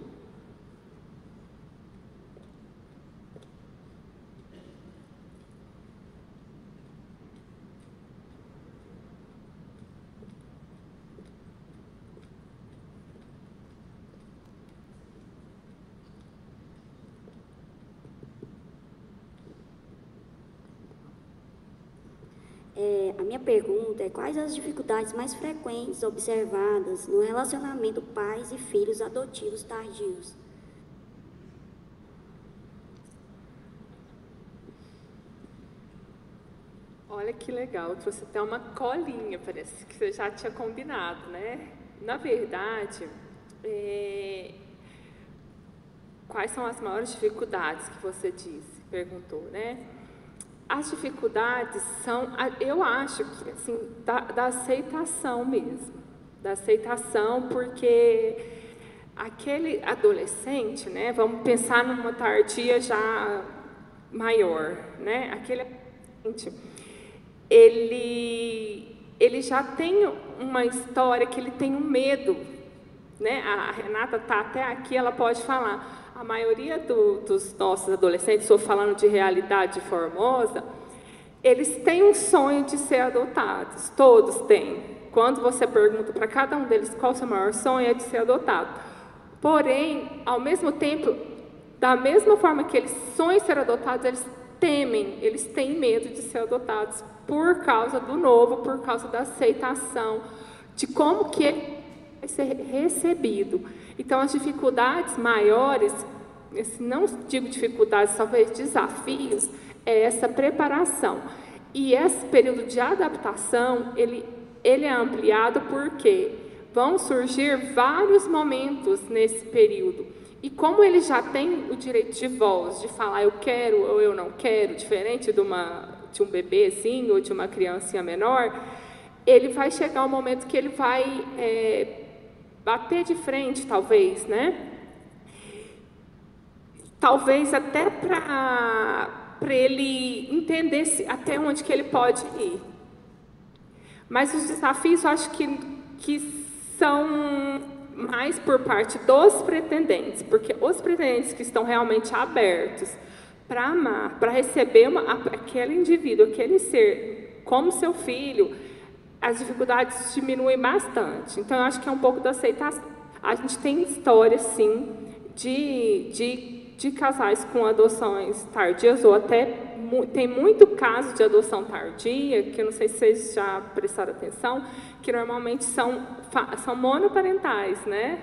A minha pergunta é: quais as dificuldades mais frequentes observadas no relacionamento pais e filhos adotivos tardios? Olha que legal, trouxe até uma colinha, parece que você já tinha combinado, né? Na verdade, quais são as maiores dificuldades que você disse, perguntou, né? As dificuldades são, eu acho que, assim, da aceitação mesmo, da aceitação, porque aquele adolescente, né, vamos pensar numa tardia já maior, né, aquele adolescente, ele já tem uma história que ele tem um medo, né, a Renata está até aqui, ela pode falar. A maioria dos nossos adolescentes, estou falando de realidade de Formosa, eles têm um sonho de ser adotados, todos têm. Quando você pergunta para cada um deles qual o seu maior sonho, é de ser adotado. Porém, ao mesmo tempo, da mesma forma que eles sonham em ser adotados, eles temem, eles têm medo de ser adotados por causa do novo, por causa da aceitação, de como que ele vai ser recebido. Então, as dificuldades maiores, não digo dificuldades, talvez desafios, é essa preparação. E esse período de adaptação, ele é ampliado porque vão surgir vários momentos nesse período. E como ele já tem o direito de voz, de falar eu quero ou eu não quero, diferente de um bebezinho ou de uma criancinha menor, ele vai chegar um momento que ele vai bater de frente, talvez, né? Talvez até para ele entender até onde que ele pode ir. Mas os desafios, eu acho que são mais por parte dos pretendentes, porque os pretendentes que estão realmente abertos para amar, para receber aquele indivíduo, aquele ser como seu filho, as dificuldades diminuem bastante. Então, eu acho que é um pouco da aceitação. A gente tem histórias, sim, de casais com adoções tardias, ou até tem muito caso de adoção tardia, que eu não sei se vocês já prestaram atenção, que normalmente são monoparentais, né?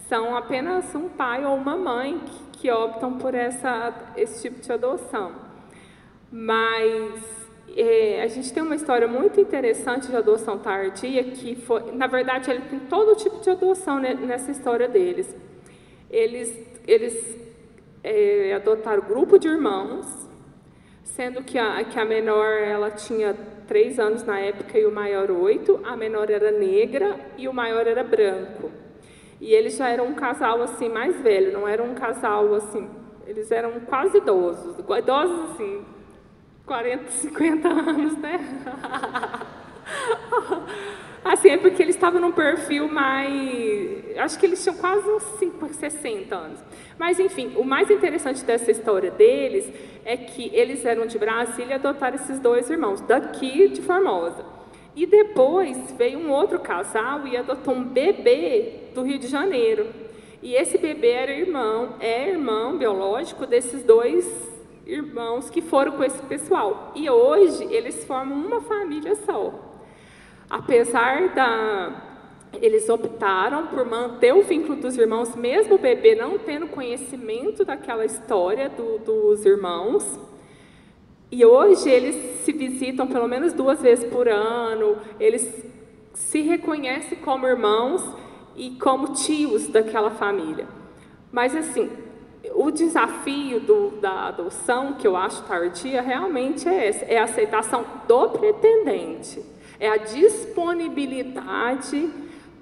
São apenas um pai ou uma mãe que optam por esse tipo de adoção. Mas a gente tem uma história muito interessante de adoção tardia, que foi, na verdade, ele tem todo tipo de adoção nessa história deles. Eles adotaram grupo de irmãos, sendo que a menor ela tinha 3 anos na época e o maior 8, a menor era negra e o maior era branco. E eles já eram um casal assim mais velho, não era um casal assim, eles eram quase idosos assim, 40, 50 anos, né? Assim, é porque eles estavam num perfil mais... Acho que eles tinham quase uns 60 anos. Mas, enfim, o mais interessante dessa história deles é que eles eram de Brasília e adotaram esses 2 irmãos, daqui de Formosa. E depois veio um outro casal e adotou um bebê do Rio de Janeiro. E esse bebê é irmão biológico desses dois irmãos que foram com esse pessoal. E hoje eles formam uma família só. Eles optaram por manter o vínculo dos irmãos, mesmo o bebê não tendo conhecimento daquela história dos irmãos. E hoje eles se visitam pelo menos 2 vezes por ano, eles se reconhecem como irmãos e como tios daquela família. Mas, assim, o desafio da adoção, que eu acho tardia, realmente é esse, é a aceitação do pretendente, é a disponibilidade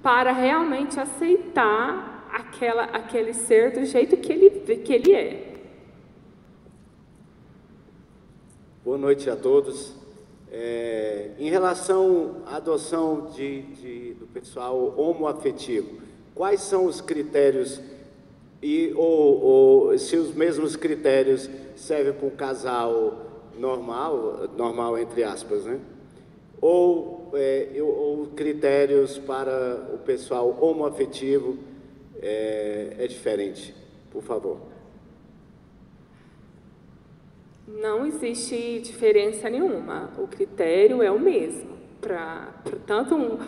para realmente aceitar aquele ser do jeito que ele é. Boa noite a todos. Em relação à adoção do pessoal homoafetivo, quais são os critérios ou se os mesmos critérios servem para um casal normal entre aspas, né? Ou critérios para o pessoal homoafetivo é diferente, por favor. Não existe diferença nenhuma, o critério é o mesmo, para tanto um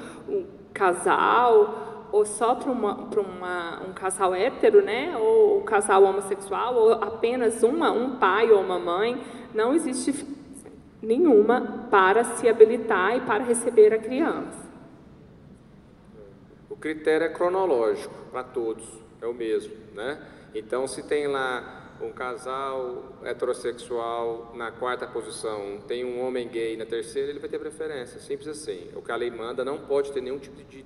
casal, ou só para um casal hétero, né? Ou um casal homossexual, ou apenas um pai ou uma mãe, não existe diferença nenhuma para se habilitar e para receber a criança. O critério é cronológico para todos, é o mesmo, né? Então, se tem lá um casal heterossexual na 4ª posição, tem um homem gay na 3ª, ele vai ter preferência, simples assim. O que a lei manda, não pode ter nenhum tipo de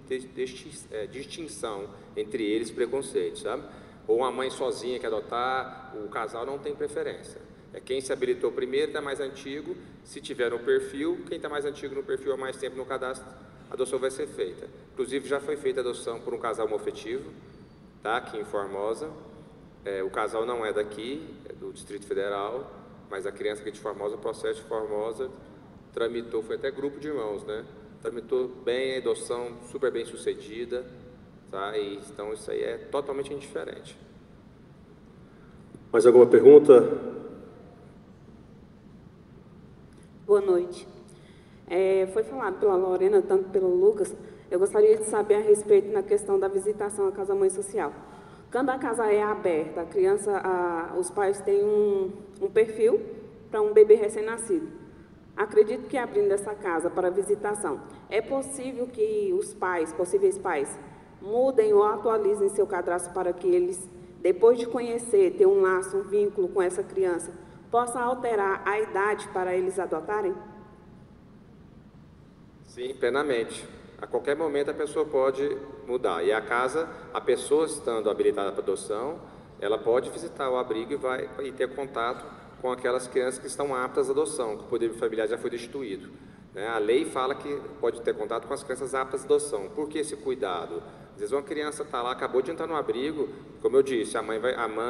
distinção entre eles, preconceito, sabe? Ou uma mãe sozinha que adotar, o casal não tem preferência. É quem se habilitou primeiro, está mais antigo, se tiver no perfil, quem está mais antigo no perfil há mais tempo no cadastro, a adoção vai ser feita. Inclusive, já foi feita a adoção por um casal homoafetivo, tá? Aqui em Formosa. O casal não é daqui, é do Distrito Federal, mas a criança aqui de Formosa, o processo de Formosa, tramitou, foi até grupo de irmãos, né? Tramitou bem a adoção, super bem sucedida, tá? Então isso aí é totalmente indiferente. Mais alguma pergunta? Boa noite. Foi falado pela Lorena, tanto pelo Lucas, eu gostaria de saber a respeito na questão da visitação à casa-mãe social. Quando a casa é aberta, os pais têm um perfil para um bebê recém-nascido. Acredito que abrindo essa casa para visitação, é possível que os possíveis pais, mudem ou atualizem seu cadastro para que eles, depois de conhecer, ter um laço, um vínculo com essa criança, possam alterar a idade para eles adotarem? Sim, plenamente. A qualquer momento a pessoa pode mudar. E a pessoa estando habilitada para adoção, ela pode visitar o abrigo e ter contato com aquelas crianças que estão aptas à adoção, que o poder familiar já foi destituído. A lei fala que pode ter contato com as crianças aptas à adoção. Por que esse cuidado? Às vezes uma criança está lá, acabou de entrar no abrigo, como eu disse, a mãe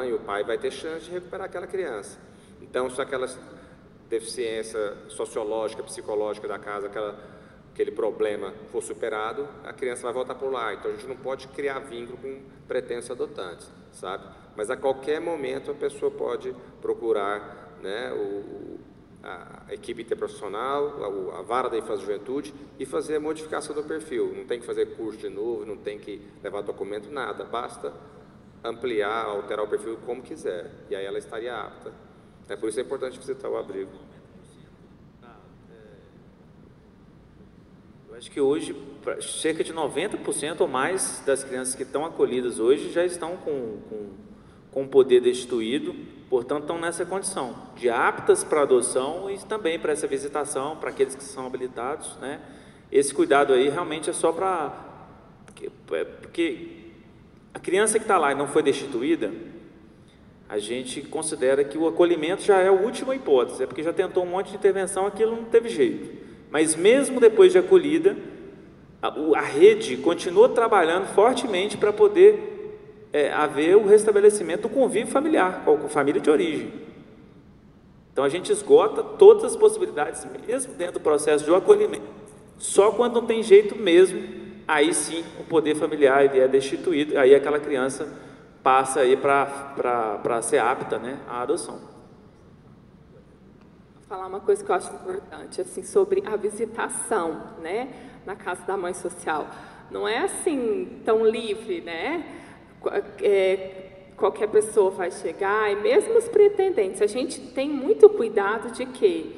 e o pai vai ter chance de recuperar aquela criança. Então, se aquela deficiência sociológica, psicológica da casa, aquele problema for superado, a criança vai voltar para o lar. Então, a gente não pode criar vínculo com pretensos adotantes, sabe? Mas, a qualquer momento, a pessoa pode procurar, né, a equipe interprofissional, a vara da infância e juventude e fazer a modificação do perfil. Não tem que fazer curso de novo, não tem que levar documento, nada. Basta ampliar, alterar o perfil como quiser. E aí ela estaria apta. Por isso é importante visitar o abrigo. Acho que hoje, cerca de 90% ou mais das crianças que estão acolhidas hoje já estão com o poder destituído, portanto, estão nessa condição de aptas para adoção e também para essa visitação, para aqueles que são habilitados, né? Esse cuidado aí realmente é só porque a criança que está lá e não foi destituída, a gente considera que o acolhimento já é a última hipótese, é porque já tentou um monte de intervenção, aquilo não teve jeito. Mas mesmo depois de acolhida, a rede continua trabalhando fortemente para poder haver o restabelecimento do convívio familiar com a família de origem. Então a gente esgota todas as possibilidades, mesmo dentro do processo de acolhimento, Só quando não tem jeito mesmo, aí sim o poder familiar ele é destituído, aí aquela criança passa aí para ser apta, né, à adoção. Vou falar uma coisa que eu acho importante, assim, sobre a visitação, né, na casa da mãe social. Não é assim tão livre, né? Qualquer pessoa vai chegar, e mesmo os pretendentes, a gente tem muito cuidado de quê?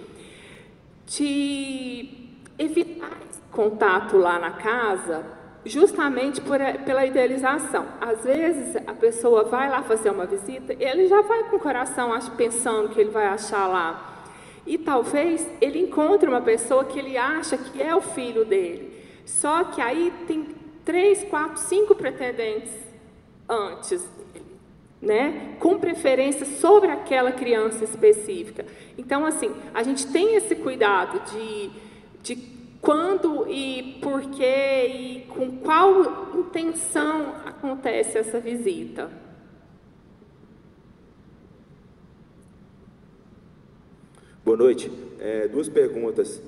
De evitar esse contato lá na casa, justamente pela idealização. Às vezes, a pessoa vai lá fazer uma visita, ele já vai com o coração pensando que ele vai achar lá. E talvez ele encontre uma pessoa que ele acha que é o filho dele. Só que aí tem 3, 4, 5 pretendentes antes, né? Com preferência sobre aquela criança específica. Então, assim, a gente tem esse cuidado de quando e por quê e com qual intenção acontece essa visita. Boa noite. 2 perguntas.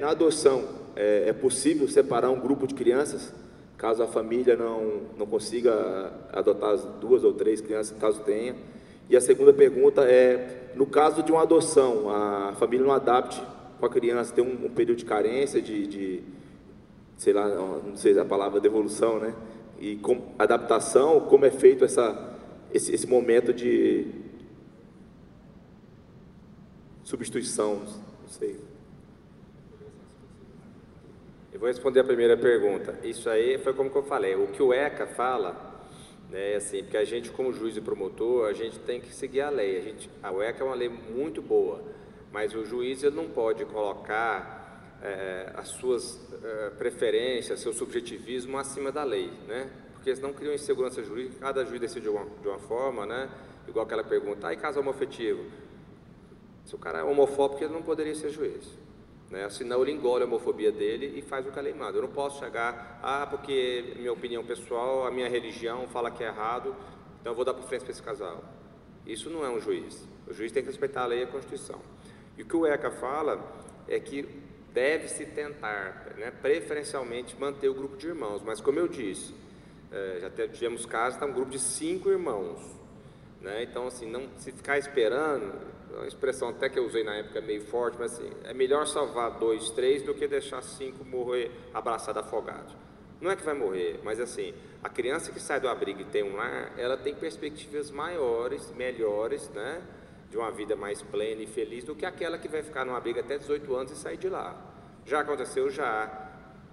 Na adoção, é possível separar um grupo de crianças, caso a família não consiga adotar as 2 ou 3 crianças, caso tenha? E a segunda pergunta é, no caso de uma adoção, a família não adapte com a criança, tem um período de carência, sei lá, não sei a palavra, devolução, né? E com adaptação, como é feito esse momento de substituição, não sei. Eu vou responder a primeira pergunta. Isso aí foi como que eu falei. O que o ECA fala, né, assim, porque a gente, como juiz e promotor, a gente tem que seguir a lei. A ECA é uma lei muito boa, mas o juiz ele não pode colocar as suas preferências, seu subjetivismo acima da lei, né? Porque senão cria uma insegurança jurídica. Cada juiz decide de uma forma, né? Igual aquela pergunta, e caso homoafetivo? Se o cara é homofóbico, ele não poderia ser juiz. Né? Senão ele engole a homofobia dele e faz o que é lei manda. Eu não posso chegar, porque minha opinião pessoal, a minha religião fala que é errado, então eu vou dar preferência para esse casal. Isso não é um juiz. O juiz tem que respeitar a lei e a Constituição. E o que o ECA fala é que deve-se tentar, né, preferencialmente, manter o grupo de irmãos. Mas como eu disse, já tivemos casos, está um grupo de 5 irmãos. Né? Então, assim, não se ficar esperando... uma expressão até que eu usei na época meio forte, mas assim, é melhor salvar 2, 3 do que deixar 5 morrer abraçado, afogado. Não é que vai morrer, mas assim, a criança que sai do abrigo e tem um lar, ela tem perspectivas maiores, melhores, né, de uma vida mais plena e feliz do que aquela que vai ficar no abrigo até 18 anos e sair de lá. Já aconteceu, já.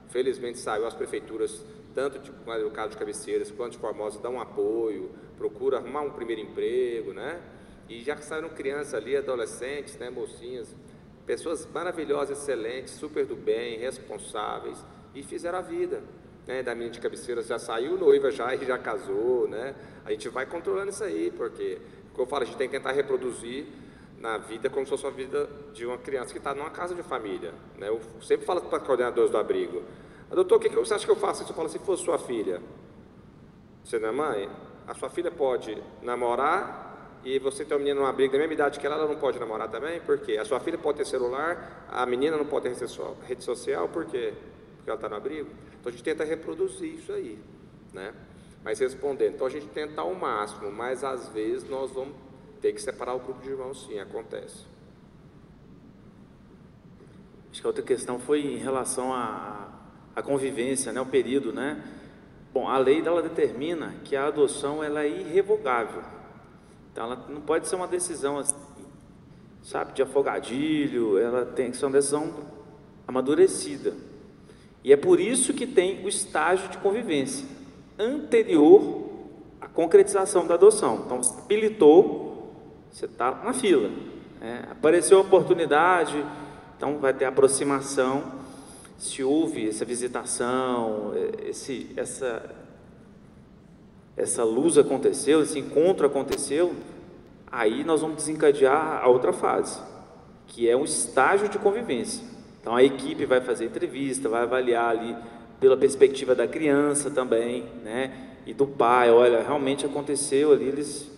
Felizmente saiu, as prefeituras, tanto no caso de Cabeceiras quanto de Formosa, dão um apoio, procura arrumar um primeiro emprego, né? E já saíram crianças ali, adolescentes, né, mocinhas, pessoas maravilhosas, excelentes, super do bem, responsáveis, e fizeram a vida. Né? Da menina de Cabeceiras já saiu noiva já e já casou, né? A gente vai controlando isso aí, porque, como eu falo, a gente tem que tentar reproduzir na vida como se fosse a vida de uma criança que está numa casa de família. Né? Eu sempre falo para os coordenadores do abrigo, doutor, o que você acha que eu faço isso? Eu falo, se fosse sua filha, você não é mãe? A sua filha pode namorar e você tem uma menina num abrigo da mesma idade que ela não pode namorar também? Por quê? A sua filha pode ter celular, a menina não pode ter rede social, por quê? Porque ela está no abrigo? Então a gente tenta reproduzir isso aí, né? Mas respondendo, então a gente tenta ao máximo, mas às vezes nós vamos ter que separar o grupo de irmãos, sim, acontece. Acho que a outra questão foi em relação à convivência, né, o período, né? Bom, a lei dela determina que a adoção ela é irrevogável. Então, ela não pode ser uma decisão, assim, sabe, de afogadilho, ela tem que ser uma decisão amadurecida. E é por isso que tem o estágio de convivência, anterior à concretização da adoção. Então, você habilitou, você está na fila. Apareceu a oportunidade, então vai ter aproximação, se houve essa visitação, essa luz aconteceu, esse encontro aconteceu, aí nós vamos desencadear a outra fase, que é um estágio de convivência. Então a equipe vai fazer entrevista, vai avaliar ali pela perspectiva da criança também, né, e do pai, olha, realmente aconteceu ali, eles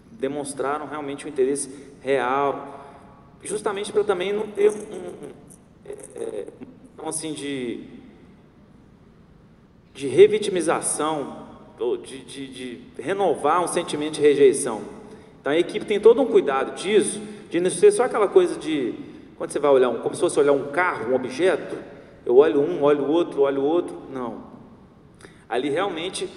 demonstraram realmente um interesse real, justamente para também não ter uma assim, de revitimização, ou de renovar um sentimento de rejeição. Então a equipe tem todo um cuidado disso, de não ser só aquela coisa de, quando você vai olhar, como se fosse olhar um carro, um objeto, eu olho um, olho o outro, não. Ali realmente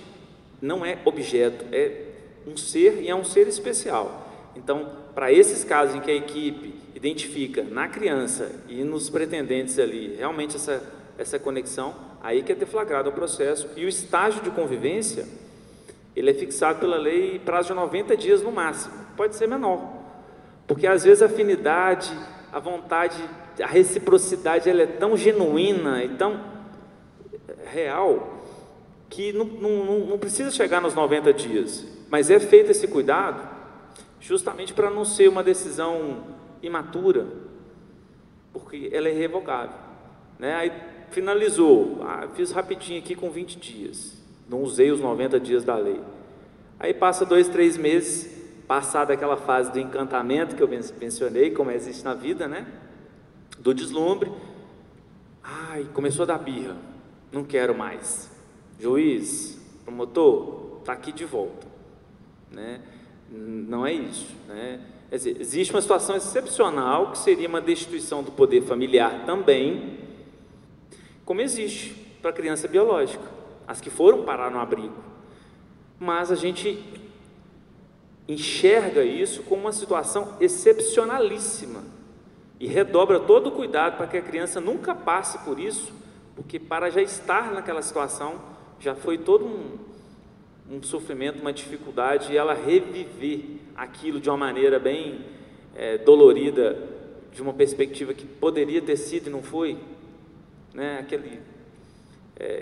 não é objeto, é um ser, e é um ser especial. Então, para esses casos em que a equipe identifica na criança e nos pretendentes ali realmente essa conexão, aí que é deflagrado o processo. E o estágio de convivência, ele é fixado pela lei em prazo de 90 dias no máximo, pode ser menor, porque às vezes a afinidade, a vontade, a reciprocidade, ela é tão genuína e tão real, que não precisa chegar nos 90 dias, mas é feito esse cuidado justamente para não ser uma decisão imatura, porque ela é irrevogável, né? Aí finalizou, fiz rapidinho aqui com 20 dias, não usei os 90 dias da lei, aí passa 2, 3 meses, passada aquela fase do encantamento que eu mencionei, como existe na vida, né? Do deslumbre, começou a dar birra, não quero mais, juiz, promotor, está aqui de volta, né? Não é isso, né? Quer dizer, existe uma situação excepcional que seria uma destituição do poder familiar também, como existe para a criança biológica, as que foram parar no abrigo, mas a gente enxerga isso como uma situação excepcionalíssima e redobra todo o cuidado para que a criança nunca passe por isso, porque para já estar naquela situação já foi todo um sofrimento, uma dificuldade, e ela reviver aquilo de uma maneira bem dolorida, de uma perspectiva que poderia ter sido e não foi, né?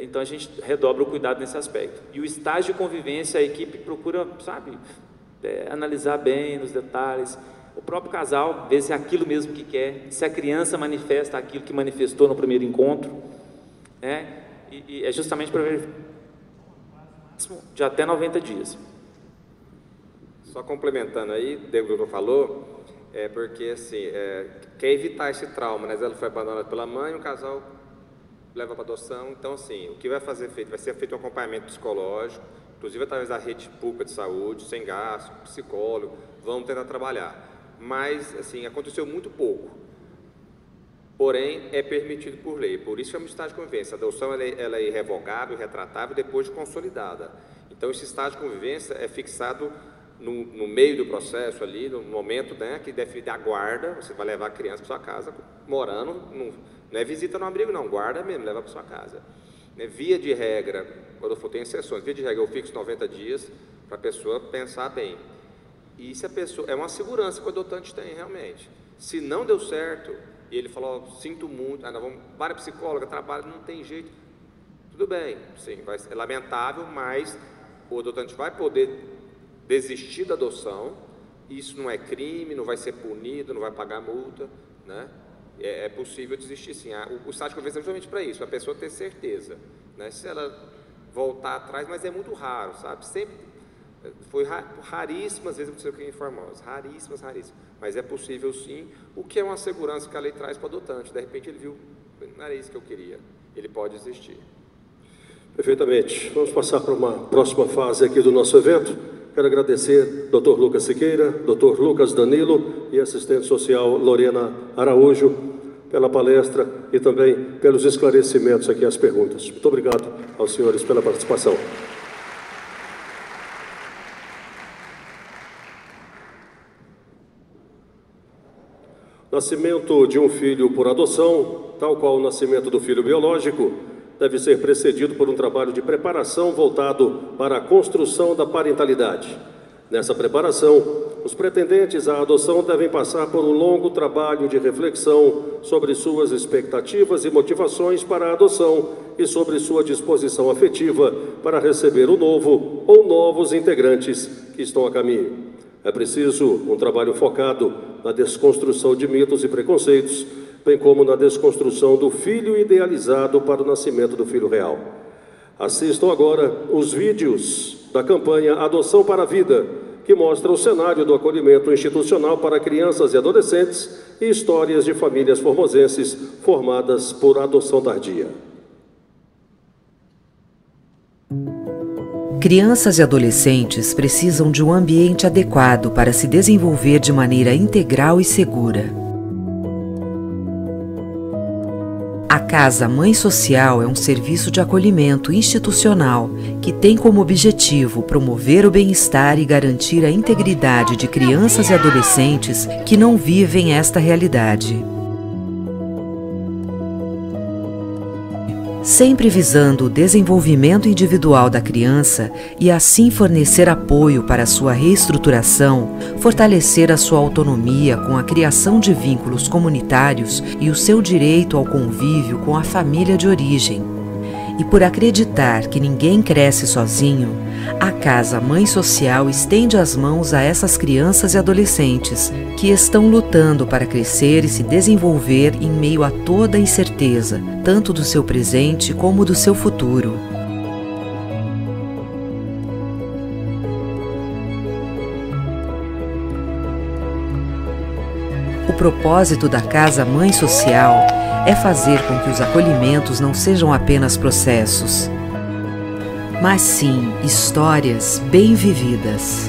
Então a gente redobra o cuidado nesse aspecto. E o estágio de convivência, a equipe procura, analisar bem nos detalhes, o próprio casal, ver se é aquilo mesmo que quer, se a criança manifesta aquilo que manifestou no primeiro encontro, né? E é justamente para ver de até 90 dias. Só complementando aí, o doutor falou, porque assim, quer evitar esse trauma, né? Ela foi abandonada pela mãe, o casal leva para adoção, então assim, o que vai ser feito um acompanhamento psicológico, inclusive através da rede pública de saúde, sem gasto, psicólogo, vamos tentar trabalhar. Mas, assim, aconteceu muito pouco, porém, é permitido por lei, por isso chama de estágio de convivência. A adoção ela é irrevogável, retratável, depois de consolidada. Então, esse estágio de convivência é fixado no meio do processo ali, no momento, né, que deve dar guarda, você vai levar a criança para sua casa, morando, não é visita no abrigo não, guarda mesmo, leva para sua casa. Via de regra, quando eu for, tem exceções, via de regra eu fixo 90 dias para a pessoa pensar bem. E se a pessoa, é uma segurança que o adotante tem realmente. Se não deu certo, e ele falou, sinto muito, nós vamos para a psicóloga, trabalho, não tem jeito, tudo bem, sim, é lamentável, mas o adotante vai poder desistir da adoção, isso não é crime, não vai ser punido, não vai pagar multa, né? É possível desistir sim. O estágio de convivência é justamente para isso, a pessoa ter certeza, né? Se ela voltar atrás, mas é muito raro, sabe? Sempre foi raríssimas vezes aconteceu aqui em Formosa, raríssimas, mas é possível sim, o que é uma segurança que a lei traz para o adotante. De repente ele viu, não era isso que eu queria, ele pode existir. Perfeitamente. Vamos passar para uma próxima fase aqui do nosso evento. Quero agradecer Dr. Lucas Siqueira, Dr. Lucas Danilo e assistente social Lorena Araújo pela palestra e também pelos esclarecimentos aqui às perguntas. Muito obrigado aos senhores pela participação. Nascimento de um filho por adoção, tal qual o nascimento do filho biológico, deve ser precedido por um trabalho de preparação voltado para a construção da parentalidade. Nessa preparação, os pretendentes à adoção devem passar por um longo trabalho de reflexão sobre suas expectativas e motivações para a adoção e sobre sua disposição afetiva para receber o novo ou novos integrantes que estão a caminho. É preciso um trabalho focado na desconstrução de mitos e preconceitos, bem como na desconstrução do filho idealizado para o nascimento do filho real. Assistam agora os vídeos da campanha Adoção para a Vida, que mostra o cenário do acolhimento institucional para crianças e adolescentes e histórias de famílias formosenses formadas por adoção tardia. Crianças e adolescentes precisam de um ambiente adequado para se desenvolver de maneira integral e segura. A Casa Mãe Social é um serviço de acolhimento institucional que tem como objetivo promover o bem-estar e garantir a integridade de crianças e adolescentes que não vivem esta realidade. Sempre visando o desenvolvimento individual da criança e assim fornecer apoio para a sua reestruturação, fortalecer a sua autonomia com a criação de vínculos comunitários e o seu direito ao convívio com a família de origem. E por acreditar que ninguém cresce sozinho, a Casa Mãe Social estende as mãos a essas crianças e adolescentes que estão lutando para crescer e se desenvolver em meio a toda a incerteza, tanto do seu presente como do seu futuro. O propósito da Casa Mãe Social é fazer com que os acolhimentos não sejam apenas processos, mas sim histórias bem vividas.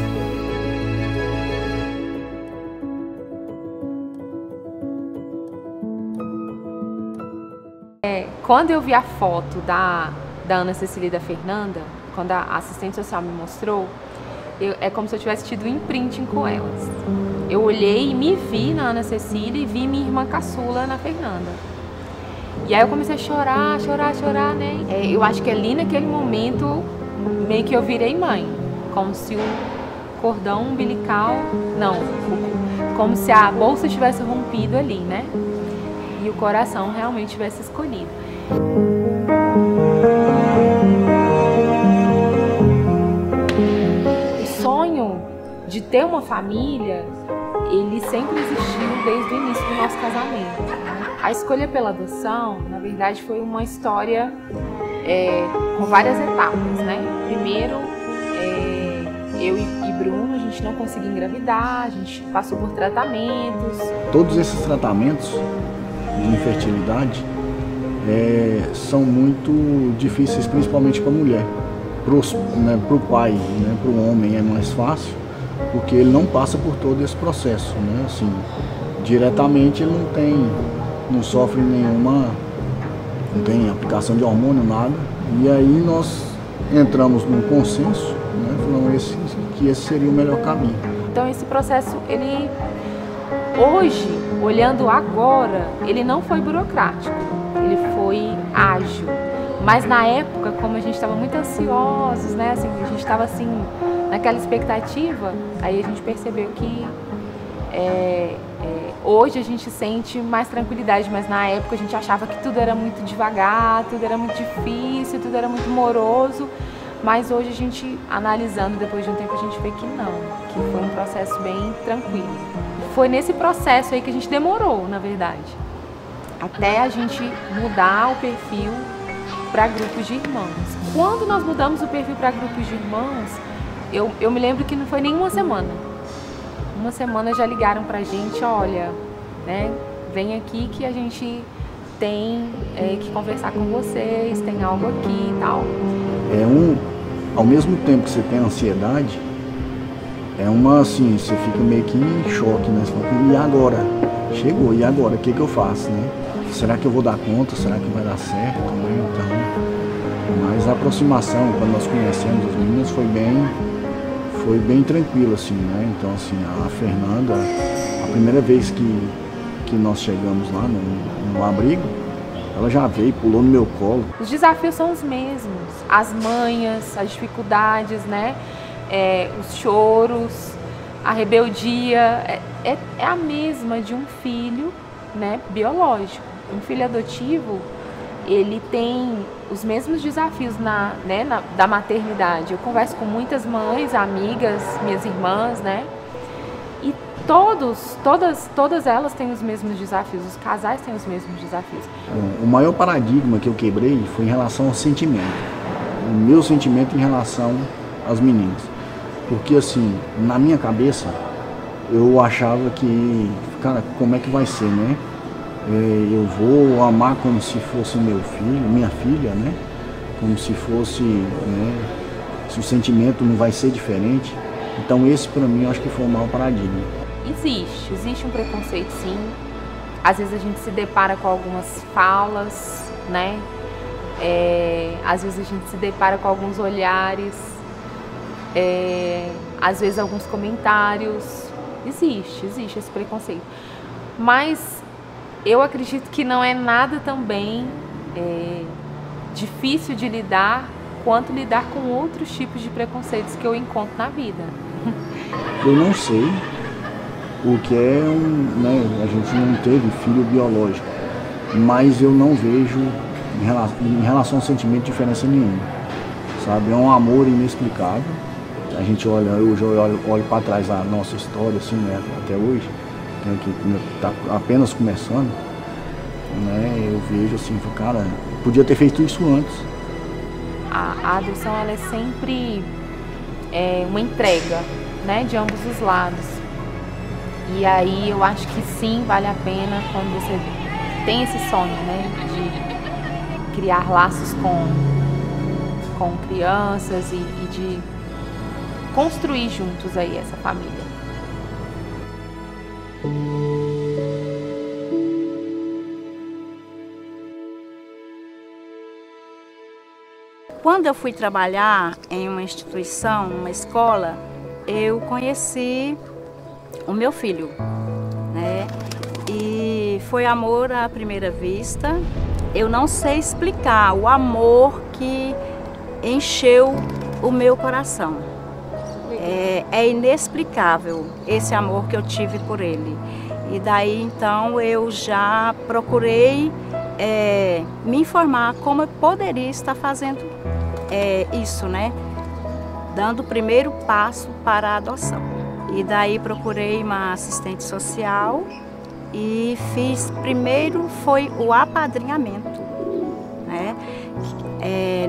Quando eu vi a foto da Ana Cecília e da Fernanda, quando a assistente social me mostrou, é como se eu tivesse tido um imprinting com elas. Eu olhei e me vi na Ana Cecília e vi minha irmã caçula na Fernanda. E aí eu comecei a chorar, né? Eu acho que ali naquele momento, meio que eu virei mãe. Como se o cordão umbilical... Não, como se a bolsa tivesse rompido ali, né? E o coração realmente tivesse escolhido. O sonho de ter uma família, ele sempre existiu desde o início do nosso casamento. A escolha pela adoção, na verdade, foi uma história com várias etapas, né? Primeiro, eu e Bruno, a gente não conseguia engravidar, a gente passou por tratamentos. Todos esses tratamentos de infertilidade são muito difíceis, principalmente para a mulher. Para o pai, né? Para o homem é mais fácil, porque ele não passa por todo esse processo, né? Assim, diretamente ele não sofre nenhuma, não tem aplicação de hormônio, nada. E aí nós entramos num consenso, né? Falando que esse seria o melhor caminho. Então esse processo, ele hoje, olhando agora, ele não foi burocrático, ele foi ágil. Mas na época, como a gente estava muito ansiosos, né? Assim, a gente estava assim, naquela expectativa, aí a gente percebeu que hoje a gente sente mais tranquilidade, mas na época a gente achava que tudo era muito devagar, tudo era muito difícil, tudo era muito moroso. Mas hoje a gente, analisando depois de um tempo, a gente vê que não, que foi um processo bem tranquilo. Foi nesse processo aí que a gente demorou, na verdade, até a gente mudar o perfil para grupos de irmãos. Quando nós mudamos o perfil para grupos de irmãos, eu me lembro que não foi nem uma semana. Uma semana já ligaram pra gente, olha, né, vem aqui que a gente tem que conversar com vocês, tem algo aqui e tal. Ao mesmo tempo que você tem ansiedade, assim, você fica meio que em choque, né? Você fala, e agora? Chegou, e agora? O que eu faço, né? Será que eu vou dar conta? Será que vai dar certo? Né? Então, mas a aproximação, quando nós conhecemos as meninas, foi bem tranquilo, assim, né? Então, assim, a Fernanda, a primeira vez que nós chegamos lá no abrigo, ela já veio, pulou no meu colo. Os desafios são os mesmos, as manhas, as dificuldades, né? Os choros, a rebeldia, é a mesma de um filho, né, biológico. Um filho adotivo, ele tem os mesmos desafios da maternidade. Eu converso com muitas mães, amigas, minhas irmãs, né? E todas elas têm os mesmos desafios, os casais têm os mesmos desafios. O maior paradigma que eu quebrei foi em relação ao sentimento. O meu sentimento em relação às meninas. Porque assim, na minha cabeça, eu achava que, cara, como é que vai ser, né? Eu vou amar como se fosse meu filho, minha filha, né? Como se fosse, né? Se o sentimento não vai ser diferente. Então esse para mim eu acho que foi o maior paradigma. Existe um preconceito, sim. Às vezes a gente se depara com algumas falas, né? Às vezes a gente se depara com alguns olhares, às vezes alguns comentários. Existe esse preconceito. Mas eu acredito que não é nada também difícil de lidar quanto lidar com outros tipos de preconceitos que eu encontro na vida. Eu não sei o que é né, a gente não teve filho biológico, mas eu não vejo em relação ao sentimento diferença nenhuma, sabe? É um amor inexplicável. A gente olha, eu olho para trás a nossa história, assim, né, até hoje, né, que está apenas começando, né, eu vejo assim, cara, podia ter feito isso antes. A adoção, ela é sempre uma entrega, né, de ambos os lados. E aí eu acho que sim, vale a pena quando você tem esse sonho, né, de criar laços com crianças e de construir juntos aí essa família. Quando eu fui trabalhar em uma instituição, uma escola, eu conheci o meu filho, né? E foi amor à primeira vista. Eu não sei explicar o amor que encheu o meu coração. É inexplicável esse amor que eu tive por ele. E daí então eu já procurei me informar como eu poderia estar fazendo isso, né? Dando o primeiro passo para a adoção. E daí procurei uma assistente social e primeiro foi o apadrinhamento, né?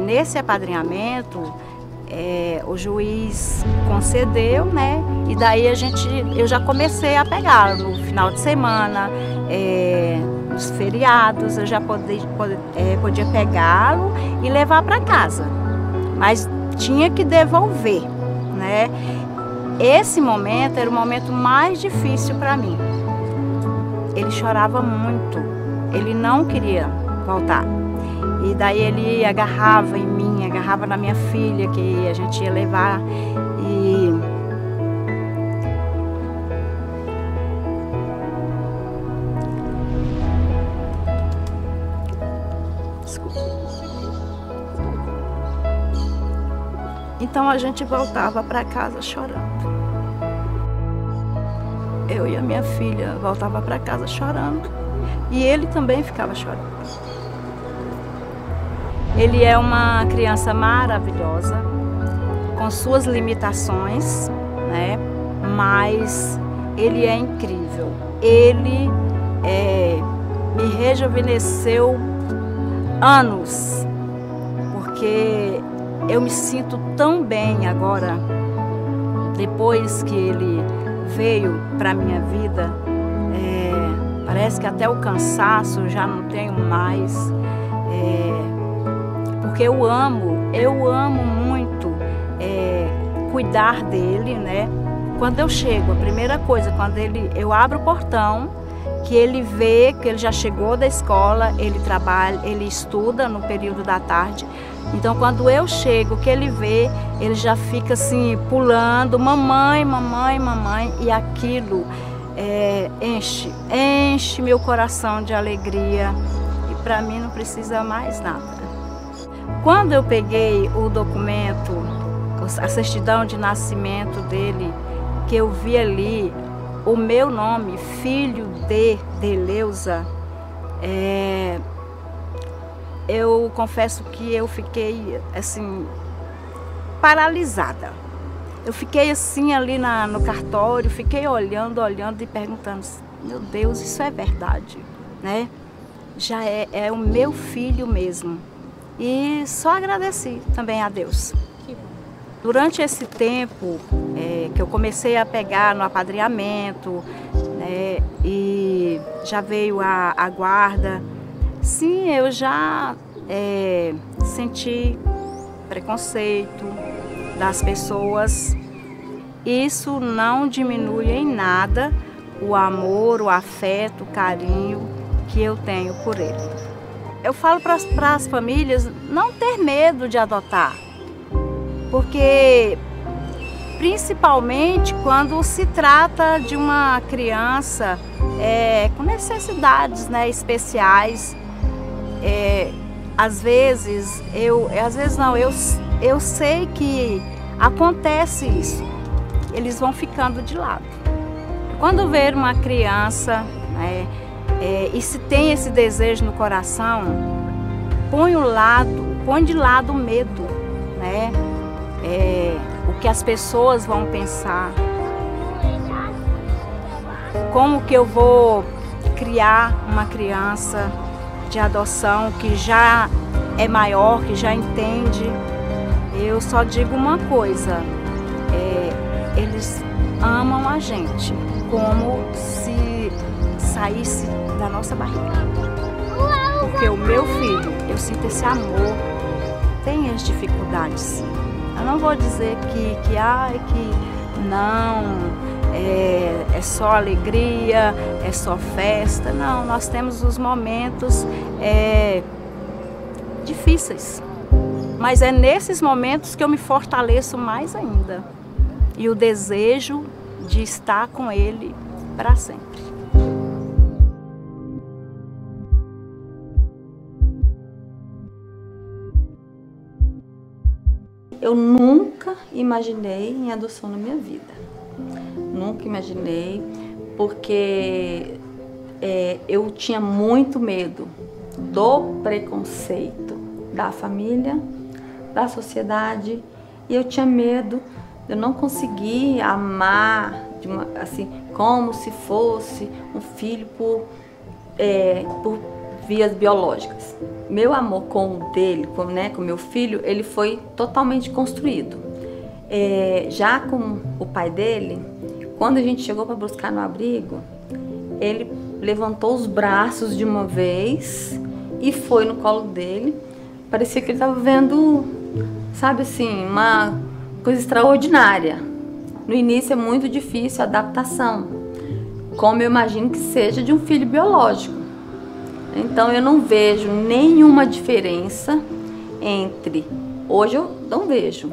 Nesse apadrinhamento, o juiz concedeu, né? E daí eu já comecei a pegar no final de semana, nos feriados, eu já podia pegá-lo e levar para casa, mas tinha que devolver, né? Esse momento era o momento mais difícil para mim. Ele chorava muito, ele não queria voltar. E daí ele agarrava em mim, agarrava na minha filha, que a gente ia levar. Desculpa. Então a gente voltava para casa chorando. Eu e a minha filha voltava para casa chorando. E ele também ficava chorando. Ele é uma criança maravilhosa, com suas limitações, né? Mas ele é incrível. Ele me rejuvenesceu anos, porque eu me sinto tão bem agora, depois que ele veio para a minha vida. Parece que até o cansaço eu já não tenho mais. Porque eu amo muito cuidar dele, né? Quando eu chego, a primeira coisa, quando eu abro o portão, que ele vê que ele já chegou da escola, ele trabalha, ele estuda no período da tarde. Então, quando eu chego, que ele vê, ele já fica assim, pulando, mamãe, mamãe, mamãe, e aquilo enche meu coração de alegria, e para mim não precisa mais nada. Quando eu peguei o documento, a certidão de nascimento dele, que eu vi ali o meu nome, filho de Deleuza, eu confesso que eu fiquei assim, paralisada. Eu fiquei assim ali no cartório, fiquei olhando e perguntando, meu Deus, isso é verdade, né? Já é o meu filho mesmo. E só agradeci também a Deus. Durante esse tempo que eu comecei a pegar no apadrinhamento, né, e já veio a guarda, sim, eu já senti preconceito das pessoas. Isso não diminui em nada o amor, o afeto, o carinho que eu tenho por ele. Eu falo para as famílias não ter medo de adotar, porque principalmente quando se trata de uma criança com necessidades, né, especiais, às vezes eu sei que acontece isso, eles vão ficando de lado. Quando ver uma criança, e se tem esse desejo no coração, põe de lado o medo, né? O que as pessoas vão pensar, como que eu vou criar uma criança de adoção que já é maior, que já entende. Eu só digo uma coisa, eles amam a gente como se saísse da nossa barriga. Porque o meu filho, eu sinto esse amor, tem as dificuldades. Eu não vou dizer que não, é só alegria, é só festa. Não, nós temos os momentos difíceis. Mas é nesses momentos que eu me fortaleço mais ainda. E o desejo de estar com ele para sempre. Eu nunca imaginei em adoção na minha vida. Nunca imaginei, porque eu tinha muito medo do preconceito da família, da sociedade, e eu tinha medo de eu não conseguir amar assim, como se fosse um filho por vias biológicas. Meu amor com o dele, com meu filho, ele foi totalmente construído. Já com o pai dele, quando a gente chegou para buscar no abrigo, ele levantou os braços de uma vez e foi no colo dele. Parecia que ele estava vendo, sabe assim, uma coisa extraordinária. No início é muito difícil a adaptação, como eu imagino que seja de um filho biológico. Então eu não vejo nenhuma diferença entre... Hoje eu não vejo,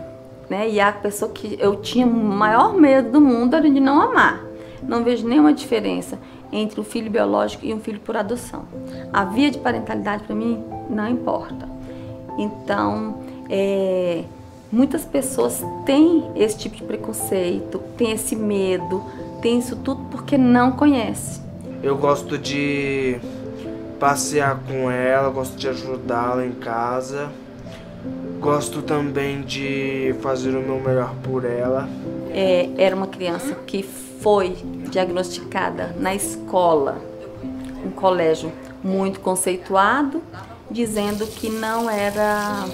né? E a pessoa que eu tinha o maior medo do mundo era de não amar. Não vejo nenhuma diferença entre um filho biológico e um filho por adoção. A via de parentalidade para mim não importa. Então, muitas pessoas têm esse tipo de preconceito, têm esse medo, têm isso tudo porque não conhecem. Eu gosto de passear com ela, gosto de ajudá-la em casa, gosto também de fazer o meu melhor por ela. Era uma criança que foi diagnosticada na escola, um colégio muito conceituado, dizendo que não era,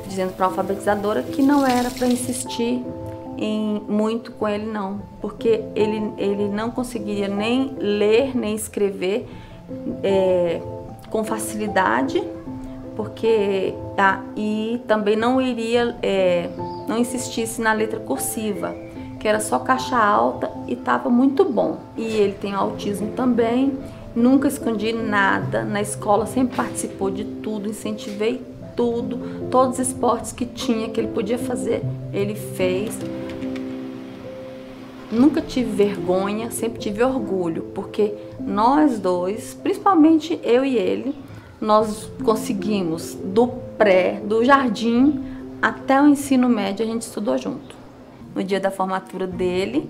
dizendo para a alfabetizadora que não era para insistir muito com ele não, porque ele não conseguiria nem ler nem escrever com facilidade, porque e também não iria, não insistisse na letra cursiva, que era só caixa alta e estava muito bom. E ele tem autismo também, nunca escondi nada, na escola sempre participou de tudo, incentivei tudo, todos os esportes que tinha, que ele podia fazer, ele fez. Nunca tive vergonha, sempre tive orgulho, porque nós dois, principalmente eu e ele, nós conseguimos do jardim até o ensino médio, a gente estudou junto. No dia da formatura dele,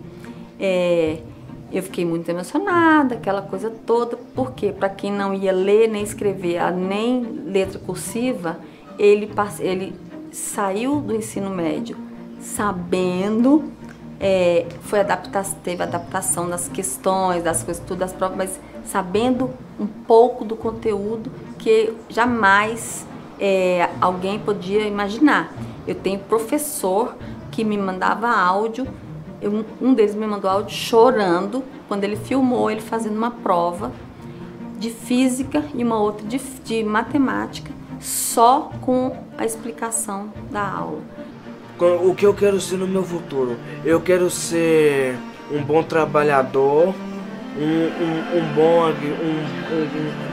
eu fiquei muito emocionada, aquela coisa toda, porque para quem não ia ler nem escrever, nem letra cursiva, ele saiu do ensino médio sabendo, teve adaptação das questões, das coisas, tudo, das provas, mas sabendo um pouco do conteúdo que jamais alguém podia imaginar. Eu tenho professor que me mandava áudio, um deles me mandou áudio chorando, quando ele filmou ele fazendo uma prova de física e uma outra de matemática, só com a explicação da aula. O que eu quero ser no meu futuro? Eu quero ser um bom trabalhador,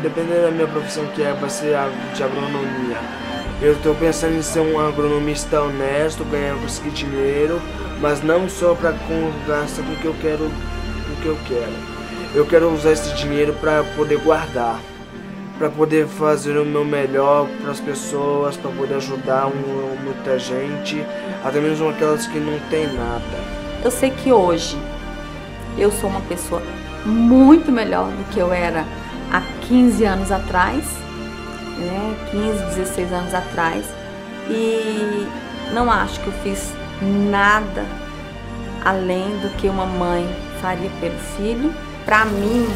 dependendo da minha profissão que vai ser de agronomia. Eu estou pensando em ser um agronomista honesto, conseguir dinheiro, mas não só para gastar com o que eu quero. Eu quero usar esse dinheiro para poder guardar, para poder fazer o meu melhor para as pessoas, para poder ajudar muita gente, até mesmo aquelas que não tem nada. Eu sei que hoje eu sou uma pessoa muito melhor do que eu era há 15 anos atrás, né? 15, 16 anos atrás, e não acho que eu fiz nada além do que uma mãe faria pelo filho. Para mim,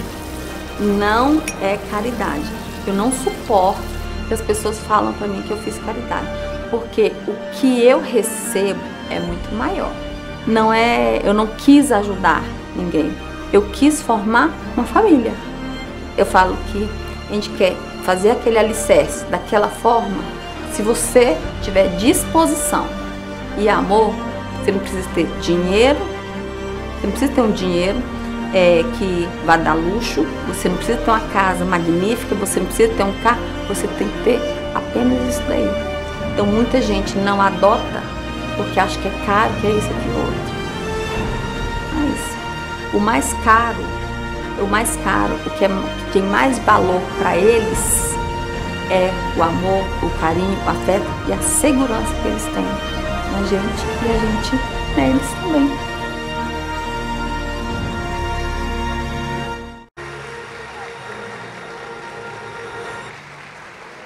não é caridade. Eu não suporto que as pessoas falam para mim que eu fiz caridade, porque o que eu recebo é muito maior. Eu não quis ajudar ninguém, eu quis formar uma família. Eu falo que a gente quer fazer aquele alicerce daquela forma. Se você tiver disposição e amor, você não precisa ter dinheiro, você não precisa ter um dinheiro que vai dar luxo, você não precisa ter uma casa magnífica, você não precisa ter um carro, você tem que ter apenas isso daí. Então muita gente não adota porque acha que é caro, que é isso, aquilo, outro. Mas o mais caro, o que tem mais valor para eles é o amor, o carinho, o afeto e a segurança que eles têm na gente e a gente neles também.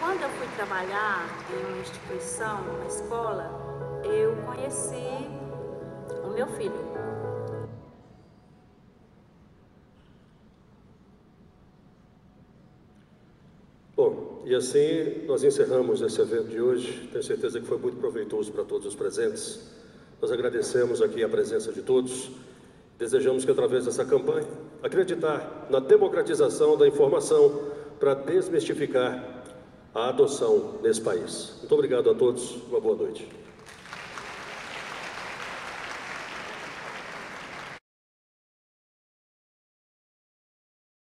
Quando eu fui trabalhar em uma instituição, uma escola, eu conheci o meu filho. Bom, e assim nós encerramos esse evento de hoje. Tenho certeza que foi muito proveitoso para todos os presentes. Nós agradecemos aqui a presença de todos. Desejamos que através dessa campanha, acreditar na democratização da informação para desmistificar a adoção nesse país. Muito obrigado a todos, uma boa noite.